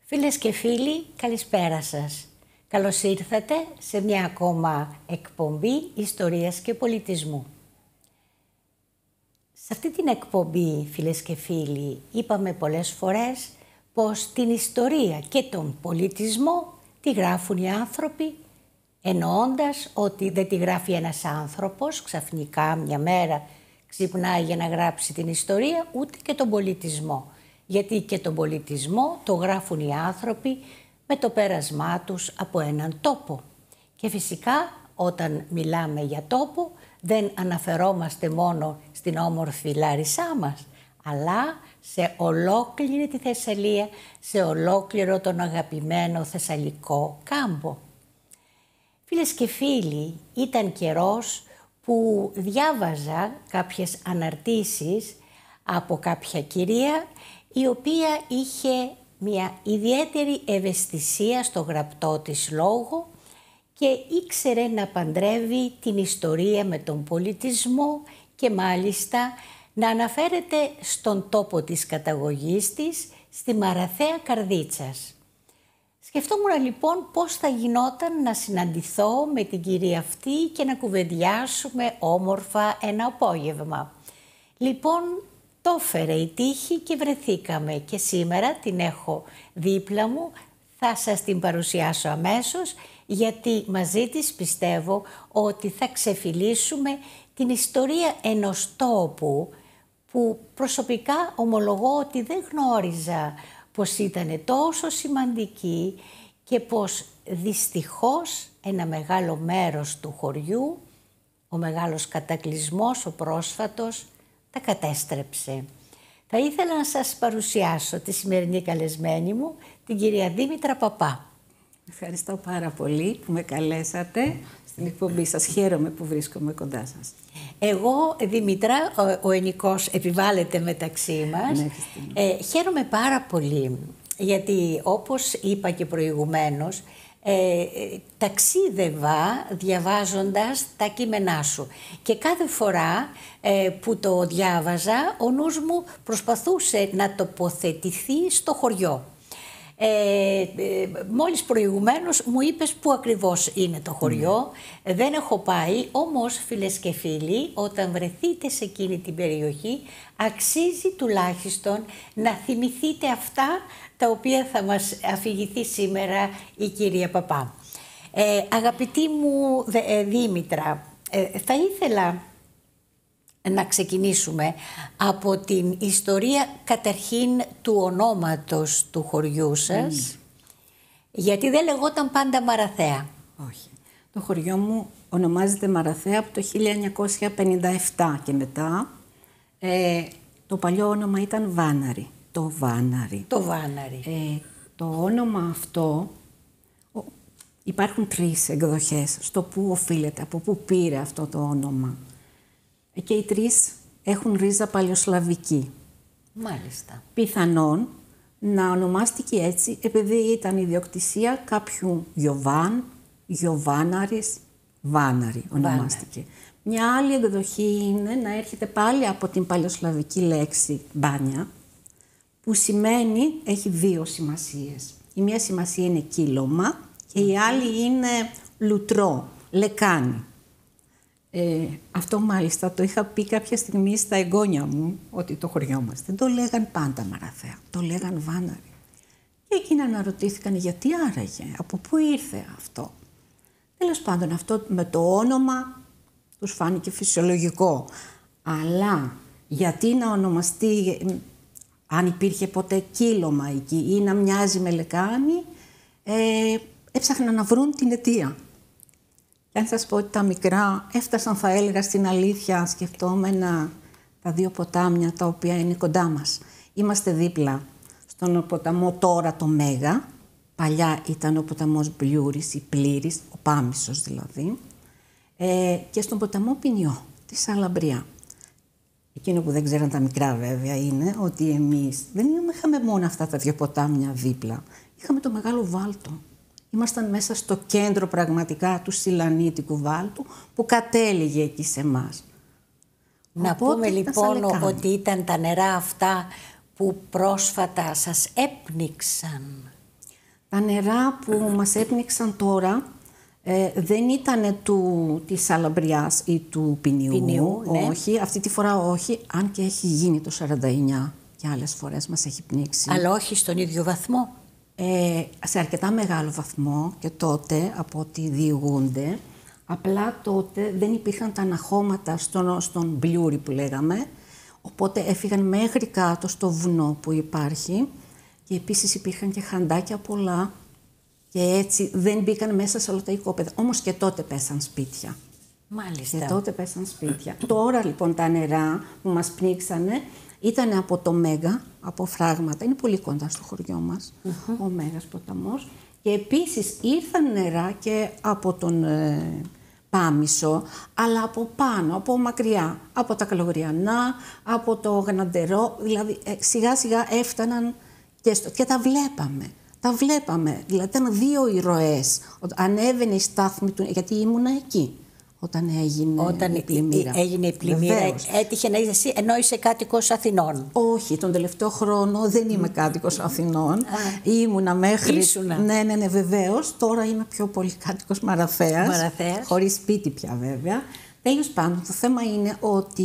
Φίλες και φίλοι, καλησπέρα σας. Καλώς ήρθατε σε μια ακόμα εκπομπή Ιστορίας και Πολιτισμού. Σε αυτή την εκπομπή, φίλες και φίλοι, είπαμε πολλές φορές πως την ιστορία και τον πολιτισμό τη γράφουν οι άνθρωποι, εννοώντας ότι δεν τη γράφει ένας άνθρωπος, ξαφνικά μια μέρα ξυπνάει για να γράψει την ιστορία, ούτε και τον πολιτισμό. Γιατί και τον πολιτισμό το γράφουν οι άνθρωποι με το πέρασμά τους από έναν τόπο. Και φυσικά όταν μιλάμε για τόπο δεν αναφερόμαστε μόνο στην όμορφη Λάρισά μας, αλλά σε ολόκληρη τη Θεσσαλία, σε ολόκληρο τον αγαπημένο Θεσσαλικό κάμπο. Φίλες και φίλοι, ήταν καιρός που διάβαζα κάποιες αναρτήσεις από κάποια κυρία η οποία είχε μια ιδιαίτερη ευαισθησία στο γραπτό της λόγο και ήξερε να παντρεύει την ιστορία με τον πολιτισμό και μάλιστα να αναφέρεται στον τόπο της καταγωγής της, στη Μαραθέα Καρδίτσας. Σκεφτόμουν λοιπόν πώς θα γινόταν να συναντηθώ με την κυρία αυτή και να κουβεντιάσουμε όμορφα ένα απόγευμα. Λοιπόν, το έφερε η τύχη και βρεθήκαμε και σήμερα την έχω δίπλα μου. Θα σας την παρουσιάσω αμέσως, γιατί μαζί της πιστεύω ότι θα ξεφυλίσουμε την ιστορία ενός τόπου που προσωπικά ομολογώ ότι δεν γνώριζα πως ήταν τόσο σημαντική και πως δυστυχώς ένα μεγάλο μέρος του χωριού, ο μεγάλος κατακλυσμός, ο πρόσφατος, τα κατέστρεψε. Θα ήθελα να σας παρουσιάσω τη σημερινή καλεσμένη μου, την κυρία Δήμητρα Παπά. Ευχαριστώ πάρα πολύ που με καλέσατε στην εκπομπή σας. Χαίρομαι που βρίσκομαι κοντά σας. Εγώ, Δήμητρα, ο ενικός επιβάλλεται μεταξύ μας. Χαίρομαι πάρα πολύ, γιατί όπως είπα και προηγουμένως, ταξίδευα διαβάζοντας τα κείμενά σου και κάθε φορά που το διάβαζα ο νους μου προσπαθούσε να τοποθετηθεί στο χωριό. Μόλις προηγουμένως μου είπες πού ακριβώς είναι το χωριό. Δεν έχω πάει, όμως φίλες και φίλοι, όταν βρεθείτε σε εκείνη την περιοχή αξίζει τουλάχιστον να θυμηθείτε αυτά τα οποία θα μας αφηγηθεί σήμερα η κυρία Παπά. Αγαπητή μου Δήμητρα, θα ήθελα να ξεκινήσουμε από την ιστορία καταρχήν του ονόματος του χωριού σας, γιατί δεν λεγόταν πάντα Μαραθέα. Όχι. Το χωριό μου ονομάζεται Μαραθέα από το 1957 και μετά. Το παλιό όνομα ήταν Βάναρη. Το Βάναρη. Το Βάναρη. Το όνομα αυτό, υπάρχουν 3 εκδοχές στο πού οφείλεται, από πού πήρε αυτό το όνομα. Και οι 3 έχουν ρίζα παλαιοσλαβική. Μάλιστα. Πιθανόν να ονομάστηκε έτσι επειδή ήταν ιδιοκτησία κάποιου Γιωβάναρης, Βάναρη ονομάστηκε. Μια άλλη εκδοχή είναι να έρχεται πάλι από την παλαιοσλαβική λέξη μπάνια, που σημαίνει, έχει 2 σημασίες. Η μία σημασία είναι κύλωμα και η άλλη είναι λουτρό, λεκάνη. Αυτό μάλιστα το είχα πει κάποια στιγμή στα εγγόνια μου, ότι το χωριό μας δεν το λέγαν πάντα Μαραθέα, το λέγαν Βάναρη. Και εκείνα αναρωτήθηκαν γιατί άραγε, από πού ήρθε αυτό. Τέλος πάντων, αυτό με το όνομα τους φάνηκε φυσιολογικό. Αλλά γιατί να ονομαστεί, αν υπήρχε ποτέ κύλωμα εκεί ή να μοιάζει με λεκάνη, έψαχναν να βρουν την αιτία. Και αν σας πω ότι τα μικρά έφτασαν, θα έλεγα, στην αλήθεια σκεφτόμενα τα 2 ποτάμια τα οποία είναι κοντά μας. Είμαστε δίπλα στον ποταμό τώρα το Μέγα, παλιά ήταν ο ποταμός Μπλιούρης ή Πλήρης, ο Πάμισος δηλαδή, και στον ποταμό Πινιό, τη Σαλαμπριά. Εκείνο που δεν ξέραν τα μικρά βέβαια είναι ότι εμείς δεν είχαμε μόνο αυτά τα 2 ποτάμια δίπλα, είχαμε το Μεγάλο Βάλτο. Ήμασταν μέσα στο κέντρο πραγματικά του Σιλανίτικου Βάλτου που κατέληγε εκεί σε εμάς. Να πούμε λοιπόν ότι ήταν τα νερά αυτά που πρόσφατα σας έπνιξαν. Τα νερά που μας έπνιξαν τώρα δεν ήταν της Σαλαμπριάς ή του Ποινιού, ναι. όχι, αυτή τη φορά όχι, αν και έχει γίνει το 49 και άλλες φορές μας έχει πνίξει. Αλλά όχι στον ίδιο βαθμό. Σε αρκετά μεγάλο βαθμό και τότε από ό,τι διηγούνται. Απλά τότε δεν υπήρχαν τα αναχώματα στον μπλιούρι που λέγαμε, οπότε έφυγαν μέχρι κάτω στο βουνό που υπάρχει και επίσης υπήρχαν και χαντάκια πολλά και έτσι δεν μπήκαν μέσα σε όλα τα οικόπεδα. Όμως και τότε πέσαν σπίτια. Μάλιστα. Και τότε πέσαν σπίτια. Τώρα λοιπόν τα νερά που μας πνίξανε ήταν από το Μέγα, από φράγματα, είναι πολύ κοντά στο χωριό μας, ο Μέγας ποταμός. Και επίσης ήρθαν νερά και από τον Πάμισο, αλλά από πάνω, από μακριά, από τα Καλογριανά, από το Γαναντερό, δηλαδή σιγά σιγά έφταναν και τα βλέπαμε. Τα βλέπαμε, δηλαδή ήταν δύο οι ροές. Ανέβαινε η στάθμη του, γιατί ήμουνα εκεί. Όταν έγινε η πλημμύρα. Έγινε η πλημμύρα, έτυχε να είσαι εσύ, ενώ είσαι κάτοικος Αθηνών. Όχι, τον τελευταίο χρόνο δεν είμαι κάτοικος Αθηνών. Ήμουνα μέχρι. Ήσουνα. Ναι, βεβαίως. Τώρα είμαι πιο πολύ κάτοικος Μαραθέας. Χωρίς σπίτι πια, βέβαια. Τέλος πάντων, το θέμα είναι ότι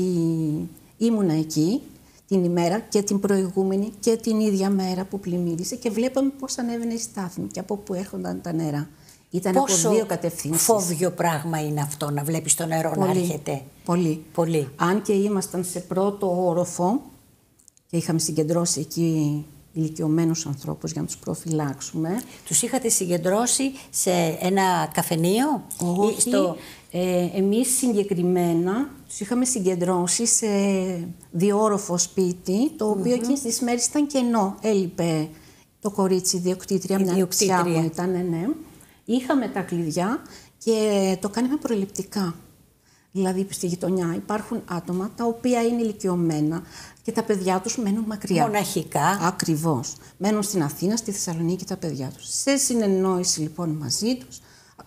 ήμουνα εκεί την ημέρα και την προηγούμενη και την ίδια μέρα που πλημμύρισε και βλέπαμε πώς ανέβαινε η στάθμη και από πού έρχονταν τα νερά. Ήταν πόσο από δύο κατευθύνσεις. Φόβιο πράγμα είναι αυτό να βλέπεις το νερό να έρχεται. Πολύ. Αν και ήμασταν σε πρώτο όροφο και είχαμε συγκεντρώσει εκεί ηλικιωμένους ανθρώπους για να τους προφυλάξουμε. Τους είχατε συγκεντρώσει σε ένα καφενείο? Όχι. Εμείς συγκεκριμένα τους είχαμε συγκεντρώσει σε διόροφο σπίτι, το οποίο εκείνες τις μέρες ήταν κενό. Έλειπε το κορίτσι, η διοκτήτρια, μια ψιά μου ήταν, ναι. Είχαμε τα κλειδιά και το κάναμε προληπτικά. Δηλαδή, στη γειτονιά υπάρχουν άτομα τα οποία είναι ηλικιωμένα και τα παιδιά τους μένουν μακριά. Μοναχικά. Ακριβώς. Μένουν στην Αθήνα, στη Θεσσαλονίκη τα παιδιά τους. Σε συνεννόηση λοιπόν μαζί τους,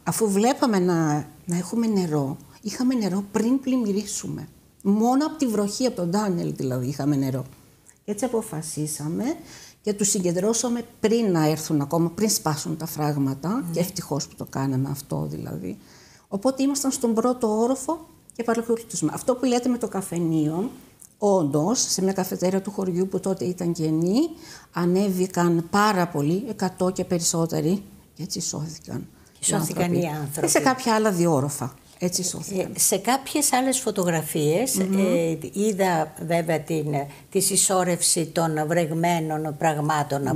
αφού βλέπαμε να έχουμε νερό, είχαμε νερό πριν πλημμυρίσουμε. Μόνο από τη βροχή, από τον Ντάνιελ δηλαδή, είχαμε νερό. Και έτσι αποφασίσαμε και τους συγκεντρώσαμε πριν να έρθουν ακόμα, πριν σπάσουν τα φράγματα. Και ευτυχώς που το κάναμε αυτό δηλαδή. Οπότε ήμασταν στον πρώτο όροφο και παρακολουθούσαμε. Αυτό που λέτε με το καφενείο, όντως, σε μια καφετέρια του χωριού που τότε ήταν κενή, ανέβηκαν πάρα πολλοί, 100 και περισσότεροι, και έτσι σώθηκαν. Σώθηκαν οι άνθρωποι. Και σε κάποια άλλα διόροφα. Έτσι σώθηκαν. Σε κάποιες άλλες φωτογραφίες είδα βέβαια τη συσσόρευση των βρεγμένων πραγμάτων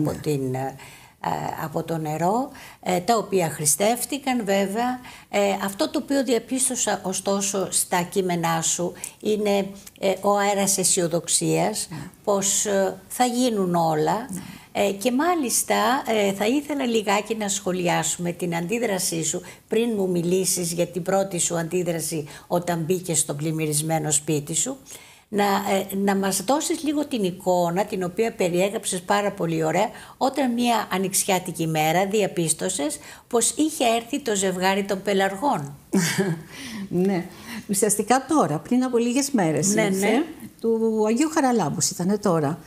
από το νερό, τα οποία χρηστεύτηκαν βέβαια. Αυτό το οποίο διαπίστωσα ωστόσο στα κείμενά σου είναι ο αέρας αισιοδοξίας, πως θα γίνουν όλα. Και μάλιστα θα ήθελα λιγάκι να σχολιάσουμε την αντίδρασή σου πριν μου μιλήσεις για την πρώτη σου αντίδραση όταν μπήκες στο πλημμυρισμένο σπίτι σου. Να μας δώσεις λίγο την εικόνα την οποία περιέγραψες πάρα πολύ ωραία όταν μια ανοιξιάτικη μέρα διαπίστωσες πως είχε έρθει το ζευγάρι των πελαργών. Ναι, ουσιαστικά τώρα, πριν από λίγες μέρες ήρθε, του Αγίου Χαραλάμπους ήταν τώρα.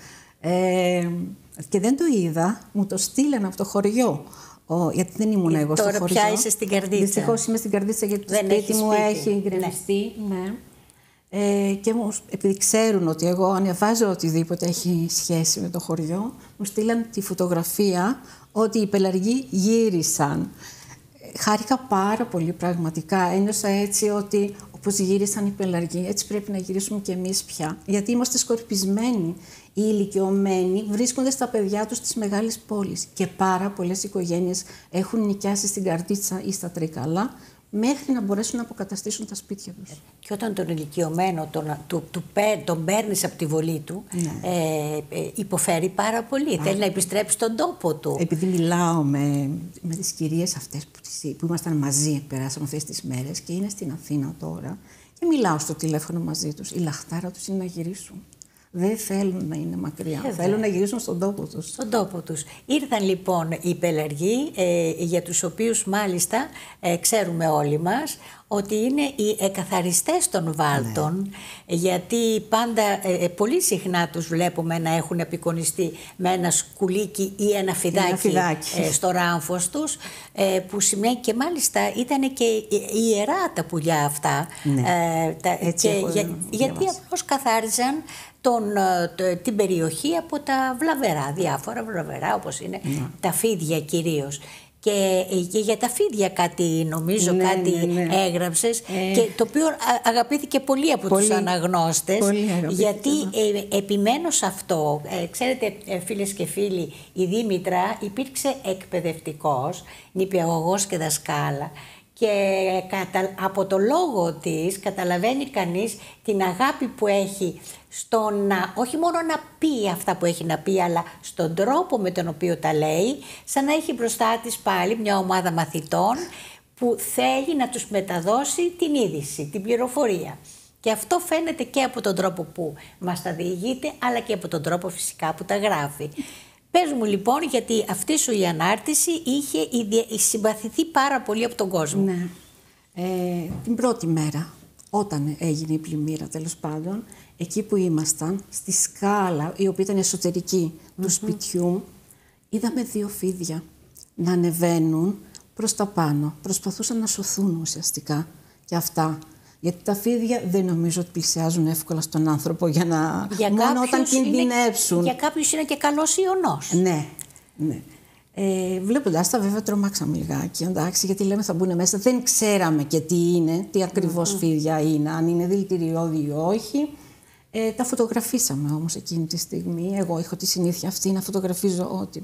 Και δεν το είδα, μου το στείλανε από το χωριό. Γιατί δεν ήμουν εγώ στο χωριό. Τώρα πια είσαι στην Καρδίτσα. Δυστυχώς είμαι στην Καρδίτσα γιατί το σπίτι μου έχει γκρεμιστεί. Ναι. Και επειδή ξέρουν ότι εγώ ανεβάζω οτιδήποτε έχει σχέση με το χωριό, μου στείλαν τη φωτογραφία ότι οι πελαργοί γύρισαν. Χάρηκα πάρα πολύ πραγματικά. Ένιωσα έτσι ότι όπως γύρισαν οι πελαργοί, έτσι πρέπει να γυρίσουμε κι εμείς πια. Γιατί είμαστε σκορπισμένοι. Οι ηλικιωμένοι βρίσκονται στα παιδιά τους στις μεγάλες πόλεις και πάρα πολλές οικογένειες έχουν νοικιάσει στην Καρδίτσα ή στα Τρίκαλα μέχρι να μπορέσουν να αποκαταστήσουν τα σπίτια τους. Και όταν τον ηλικιωμένο τον παίρνεις από τη βολή του, υποφέρει πάρα πολύ. Θέλει να επιστρέψει στον τόπο του. Επειδή μιλάω με τις κυρίες αυτές που ήμασταν μαζί, περάσαμε αυτές τις μέρες και είναι στην Αθήνα τώρα και μιλάω στο τηλέφωνο μαζί τους, η λαχτάρα τους είναι να γυρίσουν. Δεν θέλουν να είναι μακριά. Θέλουν να γυρίσουν στον τόπο τους. Στον τόπο τους. Ήρθαν λοιπόν οι πελαργοί, για τους οποίους μάλιστα ξέρουμε όλοι μας ότι είναι οι εκαθαριστές των βάλτων, γιατί πάντα, πολύ συχνά τους βλέπουμε να έχουν απεικονιστεί με ένα σκουλίκι ή ένα φιδάκι στο ράμφος τους, που σημαίνει, και μάλιστα ήταν και ιερά τα πουλιά αυτά, γιατί απλώς καθάριζαν την περιοχή από τα βλαβερά, διάφορα βλαβερά, όπως είναι τα φίδια κυρίως. Και για τα φίδια κάτι έγραψες, και το οποίο αγαπήθηκε πολύ από τους αναγνώστες, γιατί επιμένω σε αυτό. Ξέρετε, φίλες και φίλοι, η Δήμητρα υπήρξε εκπαιδευτικός, νηπιαγωγός και δασκάλα, και από το λόγο της καταλαβαίνει κανείς την αγάπη που έχει στο να, όχι μόνο να πει αυτά που έχει να πει, αλλά στον τρόπο με τον οποίο τα λέει, σαν να έχει μπροστά της πάλι μια ομάδα μαθητών που θέλει να τους μεταδώσει την είδηση, την πληροφορία. Και αυτό φαίνεται και από τον τρόπο που μας τα διηγείται, αλλά και από τον τρόπο φυσικά που τα γράφει. Πες μου λοιπόν, γιατί αυτή σου η ανάρτηση είχε συμπαθηθεί πάρα πολύ από τον κόσμο. Ναι. Την πρώτη μέρα, όταν έγινε η πλημμύρα, τέλος πάντων, εκεί που ήμασταν, στη σκάλα, η οποία ήταν εσωτερική του σπιτιού, είδαμε 2 φίδια να ανεβαίνουν προς τα πάνω. Προσπαθούσαν να σωθούν ουσιαστικά και αυτά. Γιατί τα φίδια δεν νομίζω ότι πλησιάζουν εύκολα στον άνθρωπο μόνο όταν κινδυνεύσουν. Για κάποιους είναι και καλός ιονός. Ναι, ναι. Βλέποντας τα, βέβαια τρομάξαμε λιγάκι, εντάξει, γιατί λέμε θα μπουν μέσα. Δεν ξέραμε και τι είναι, τι ακριβώς φίδια είναι, αν είναι δηλητηριώδη ή όχι. Τα φωτογραφίσαμε όμως εκείνη τη στιγμή. Εγώ έχω τη συνήθεια αυτή να φωτογραφίζω ό,τι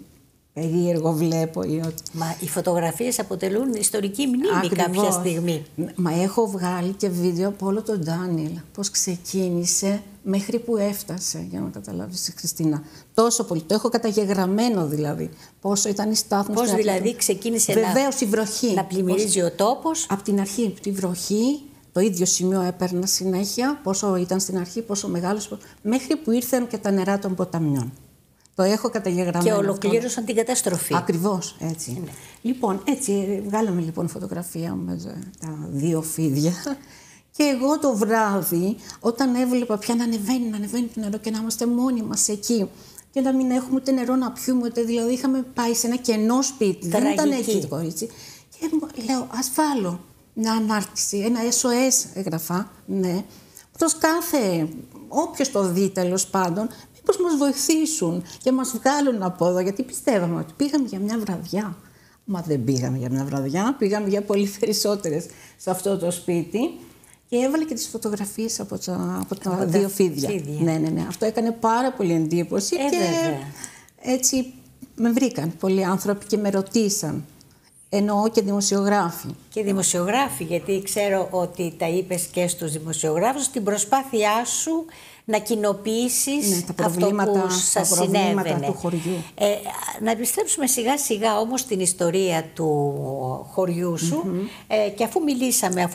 περίεργο βλέπω ή ότι... Μα οι φωτογραφίες αποτελούν ιστορική μνήμη κάποια στιγμή. Μα έχω βγάλει και βίντεο από όλο τον Ντάνιελ, πώς ξεκίνησε μέχρι που έφτασε, για να καταλάβεις, Χριστίνα. Τόσο πολύ, το έχω καταγεγραμμένο δηλαδή, πόσο ήταν η στάθμη. Πώς δηλαδή ξεκίνησε βεβαίως, η βροχή, να πλημμυρίζει ο τόπος. Από την αρχή, τη βροχή, το ίδιο σημείο έπαιρνα συνέχεια, πόσο ήταν στην αρχή, πόσο μεγάλος, μέχρι που ήρθαν και τα νερά των ποταμιών. Το έχω καταγεγραμμένο. Και ολοκλήρωσαν την καταστροφή. Ακριβώς, έτσι. Ναι. Λοιπόν, έτσι βγάλαμε λοιπόν φωτογραφία με τα 2 φίδια. Και εγώ το βράδυ, όταν έβλεπα πια να ανεβαίνει το νερό και να είμαστε μόνοι μας εκεί και να μην έχουμε ούτε νερό να πιούμε, ούτε, δηλαδή είχαμε πάει σε ένα κενό σπίτι. Τραγική. Δεν ήταν εκεί το κορίτσι. Και λέω, ας βάλω μια ανάρτηση, ένα SOS έγραφα, ναι. Όποιος το δει τέλος πάντων, πώς μας βοηθήσουν και μας βγάλουν από εδώ, γιατί πιστεύαμε ότι πήγαμε για μια βραδιά. Μα δεν πήγαμε για μια βραδιά, πήγαμε για πολύ περισσότερες σε αυτό το σπίτι, και έβαλε και τις φωτογραφίες από τα 2 φίδια. Ναι. Αυτό έκανε πάρα πολύ εντύπωση και έτσι με βρήκαν πολλοί άνθρωποι και με ρωτήσαν. Εννοώ και δημοσιογράφοι. Και δημοσιογράφοι, γιατί ξέρω ότι τα είπες και στους δημοσιογράφους, στην προσπάθειά σου να κοινοποιήσεις αυτό που σας συνέβαινε. Του χωριού. Να επιστρέψουμε σιγά σιγά όμως στην ιστορία του χωριού σου, και αφού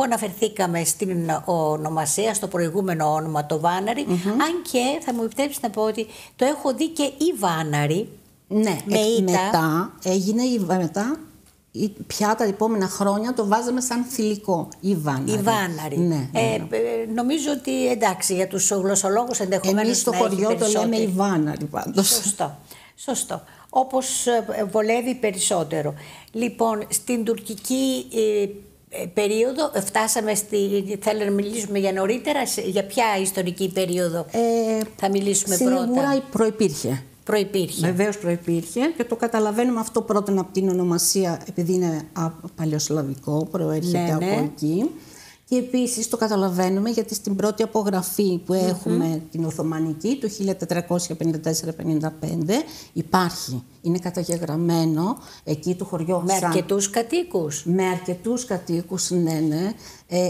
αναφερθήκαμε στην ονομασία, στο προηγούμενο όνομα, το Βάναρη, αν και θα μου επιτρέψεις να πω ότι το έχω δει και η Βάναρη. Ναι, μετά έγινε πια τα επόμενα χρόνια το βάζαμε σαν θηλυκό, η Βάναρη. Ναι. Νομίζω ότι εντάξει, για τους γλωσσολόγους ενδεχομένως. Εμείς στο χωριό το λέμε η Βάναρη πάντως. Σωστό. Όπως βολεύει περισσότερο. Λοιπόν, στην τουρκική περίοδο φτάσαμε θέλετε να μιλήσουμε για νωρίτερα, για ποια ιστορική περίοδο θα μιλήσουμε πρώτα? Σίγουρα προϋπήρχε. Βεβαίως προϋπήρχε, και το καταλαβαίνουμε αυτό πρώτον από την ονομασία, επειδή είναι παλαιοσλαβικό, προέρχεται από εκεί. Και επίσης το καταλαβαίνουμε γιατί στην πρώτη απογραφή που έχουμε, την Οθωμανική, του 1454-55, υπάρχει. Είναι καταγεγραμμένο εκεί το χωριό. Με αρκετούς κατοίκους. Με αρκετούς κατοίκους, ναι.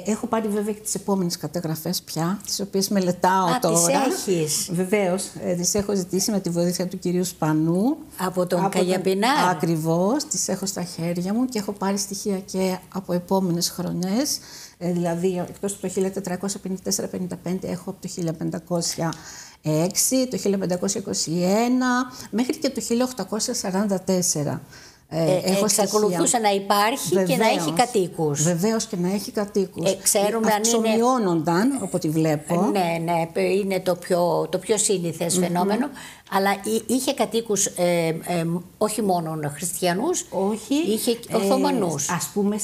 Έχω πάρει βέβαια και τις επόμενες καταγραφές πια, τις οποίες μελετάω τώρα. Τις έχεις? Βεβαίως, τις έχω ζητήσει με τη βοήθεια του κυρίου Σπανού. Από τον Καγιαπινά. Ακριβώς, τις έχω στα χέρια μου και έχω πάρει στοιχεία και από επόμενες χρονιές. Δηλαδή, εκτός από το 1454-55, έχω από το 1506, το 1521, μέχρι και το 1844. Εξακολουθούσε να υπάρχει. Βεβαίως, και να έχει κατοίκους. Βεβαίως και να έχει κατοίκους. Ξέρουμε αν αυξομειώνονταν, από ό,τι βλέπω. Ναι, είναι το πιο σύνηθες φαινόμενο. Αλλά είχε κατοίκους όχι μόνο χριστιανούς, είχε Οθωμανούς. Ας πούμε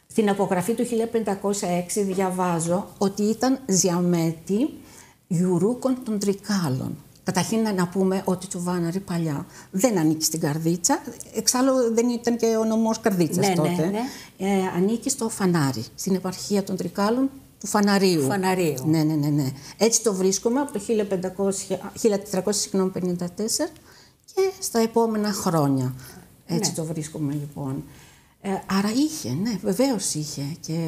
στην απογραφή του 1506 διαβάζω ότι ήταν Ζιαμέτη Γιουρούκων των Τρικάλων. Καταρχήν να πούμε ότι το Βάναρη παλιά δεν ανήκει στην Καρδίτσα, εξάλλου δεν ήταν και ο νομός Καρδίτσας τότε. Ανήκει στο Φανάρι, στην επαρχία των Τρικάλων του Φαναρίου. Ναι. Έτσι το βρίσκουμε από το 1454 και στα επόμενα χρόνια. Έτσι το βρίσκουμε λοιπόν. Άρα είχε, βεβαίως είχε και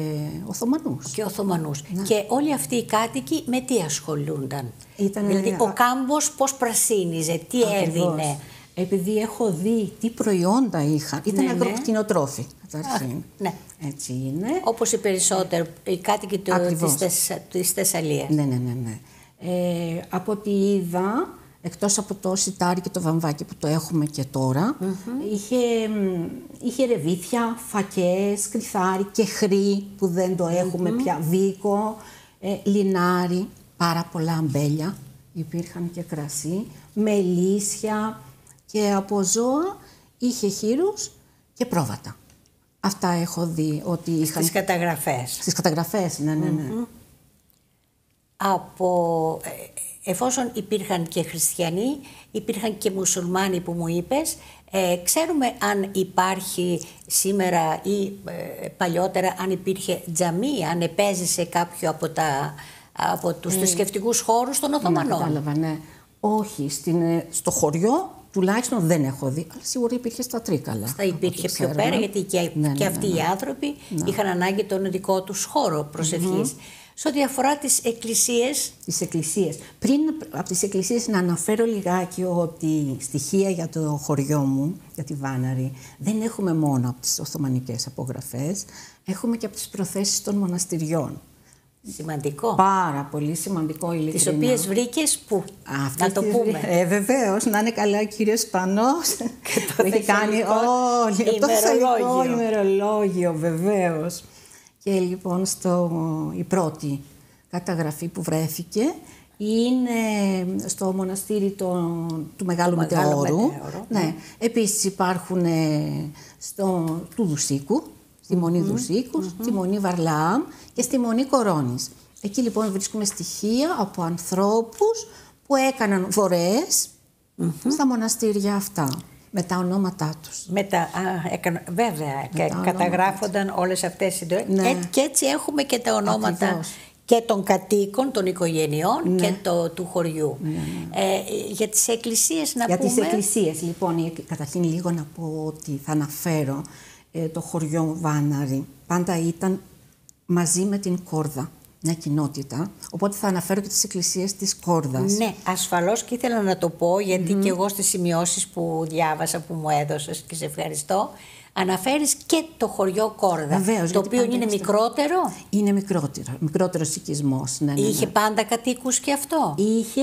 Οθωμανούς. Ναι. Και όλοι αυτοί οι κάτοικοι με τι ασχολούνταν? Δηλαδή ο κάμπος πώς πρασίνιζε, τι έδινε? Επειδή έχω δει τι προϊόντα είχαν, ήταν αγροκτηνοτρόφοι καταρχήν. Ναι. Έτσι είναι. Όπως οι περισσότεροι, οι κάτοικοι της Θεσσαλίας. Ναι. Από ό,τι είδα, εκτός από το σιτάρι και το βαμβάκι που το έχουμε και τώρα, είχε ρεβίθια, φακές, κρυθάρι και χρή που δεν το έχουμε πια, βίκο, λινάρι, πάρα πολλά αμπέλια, υπήρχαν και κρασί, μελίσια και από ζώα είχε χείρους και πρόβατα. Αυτά έχω δει ότι είχαν... Στις καταγραφές. Στις καταγραφές, ναι. Εφόσον υπήρχαν και χριστιανοί, υπήρχαν και μουσουλμάνοι που μου είπες, ξέρουμε αν υπάρχει σήμερα ή παλιότερα αν υπήρχε τζαμί, αν επέζησε κάποιο από τους θρησκευτικούς χώρους των Οθωμανών. Κατάλαβα, ναι. Όχι, στο χωριό τουλάχιστον δεν έχω δει, αλλά σίγουρα υπήρχε στα Τρίκαλα. Υπήρχε πιο πέρα, γιατί και αυτοί οι άνθρωποι είχαν ανάγκη τον δικό τους χώρο προσευχής. Σε ό,τι αφορά τις εκκλησίες. Πριν από τις εκκλησίες να αναφέρω λιγάκι ότι στοιχεία για το χωριό μου, για τη Βάναρη, δεν έχουμε μόνο από τις Οθωμανικές απογραφές, έχουμε και από τις προθέσεις των μοναστηριών. Σημαντικό. Πάρα πολύ σημαντικό, ειλικρινά. Τις οποίες βρήκες πού, να το πούμε. Βεβαίως, να είναι καλά ο κύριος Σπανός. Και το έχει κάνει το ημερολόγιο, βεβαίως. Και λοιπόν η πρώτη καταγραφή που βρέθηκε είναι στο μοναστήρι του Μεγάλου Μετεώρου. Ναι. Επίσης υπάρχουν του Δουσίκου, στη Μονή Δουσίκου, στη Μονή Βαρλάμ και στη Μονή Κορώνης. Εκεί λοιπόν βρίσκουμε στοιχεία από ανθρώπους που έκαναν βορές στα μοναστήρια αυτά. Με τα ονόματά τους. Βέβαια, καταγράφονταν όλες αυτές οι και έτσι έχουμε και τα ονόματα. Ακριβώς. Και των κατοίκων, των οικογενειών και του χωριού. Για τις εκκλησίες να πούμε... Για τις εκκλησίες, λοιπόν, καταρχήν λίγο να πω ότι θα αναφέρω το χωριό Βάναρη. Πάντα ήταν μαζί με την Κόρδα, μια κοινότητα, οπότε θα αναφέρω και τις εκκλησίες της Κόρδας. Ναι, ασφαλώς, και ήθελα να το πω, γιατί και εγώ στις σημειώσεις που διάβασα, που μου έδωσες και σε ευχαριστώ, αναφέρεις και το χωριό Κόρδα, βεβαίως, το οποίο είναι μικρότερο. Είναι μικρότερος οικισμός. Ναι. Είχε πάντα κατοίκους και αυτό. Είχε,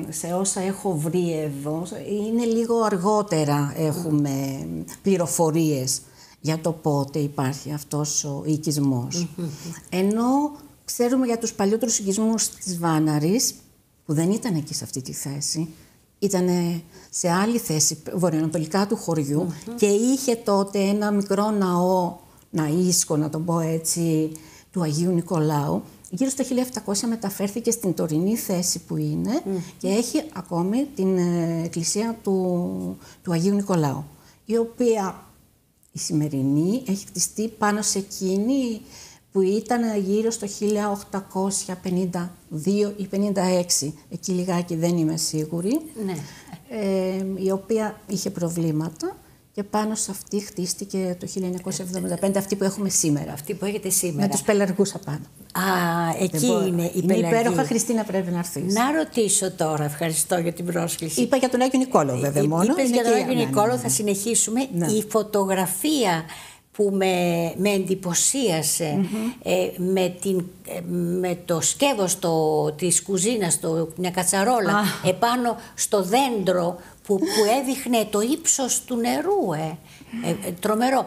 σε όσα έχω βρει εδώ, είναι λίγο αργότερα έχουμε πληροφορίες για το πότε υπάρχει αυτός ο οικισμός. Ενώ ξέρουμε για τους παλιότερους οικισμούς της Βάναρης, που δεν ήταν εκεί σε αυτή τη θέση, ήταν σε άλλη θέση, βορειοανατολικά του χωριού, και είχε τότε ένα μικρό ναΐσκο, να το πω έτσι, του Αγίου Νικολάου. Γύρω στο 1700 μεταφέρθηκε στην τωρινή θέση που είναι και έχει ακόμη την εκκλησία του Αγίου Νικολάου, η οποία η σημερινή έχει χτιστεί πάνω σε εκείνη που ήταν γύρω στο 1852 ή 56, εκεί λιγάκι δεν είμαι σίγουρη, η οποία είχε προβλήματα και πάνω σε αυτή χτίστηκε το 1975, αυτή που έχουμε σήμερα. Αυτή που έχετε σήμερα. Με τους πελαργούς απάνω. Εκεί είναι η πελαργή. Είναι υπέροχα, Χριστίνα, πρέπει να έρθεις. Να ρωτήσω τώρα, ευχαριστώ για την πρόσκληση. Είπα για τον Άγιο Νικόλαο βέβαια μόνο. Είπες για τον Άγιο Νικόλαο, θα συνεχίσουμε. Η φωτογραφία που με εντυπωσίασε με το σκεύος της κουζίνας, μια κατσαρόλα επάνω στο δέντρο που έδειχνε το ύψος του νερού. Τρομερό.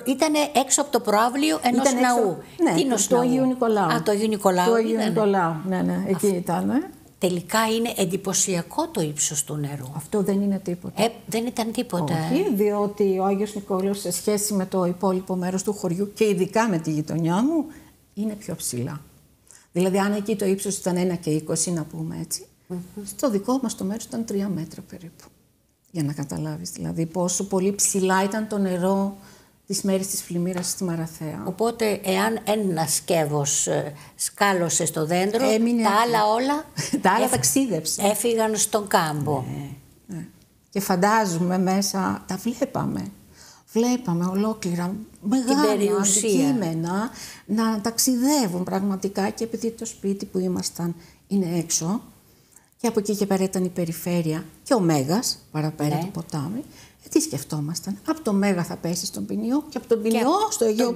Ήταν έξω από το προαύλιο ενός ναού. Ναι, το Αγίου Νικολάου. Το Αγίου Νικολάου. Το Αγίου Νικολάου, ναι, εκεί ήταν. Τελικά είναι εντυπωσιακό το ύψος του νερού. Αυτό δεν είναι τίποτα. Δεν ήταν τίποτα. Όχι, διότι ο Άγιος Νικόλαος σε σχέση με το υπόλοιπο μέρος του χωριού και ειδικά με τη γειτονιά μου είναι πιο ψηλά. Δηλαδή αν εκεί το ύψος ήταν 1,20 να πούμε έτσι, στο δικό μας το μέρος ήταν 3 μέτρα περίπου. Για να καταλάβεις δηλαδή πόσο πολύ ψηλά ήταν το νερό τις μέρες της πλημμύρας στη Μαραθέα. Οπότε, εάν ένα σκεύος σκάλωσε στο δέντρο, έμεινε τα άλλα όλα τα άλλα ταξίδεψαν. Έφυγαν στον κάμπο. Ναι. Και φαντάζομαι μέσα, τα βλέπαμε ολόκληρα μεγάλα αντικείμενα να ταξιδεύουν πραγματικά, και επειδή το σπίτι που ήμασταν είναι έξω και από εκεί και πέρα ήταν η περιφέρεια και ο Μέγας παραπέρα το ποτάμι. Τι σκεφτόμασταν? Από το Μέγα θα πέσει στον Ποινιό και από τον Ποινιό στο Αιγαίο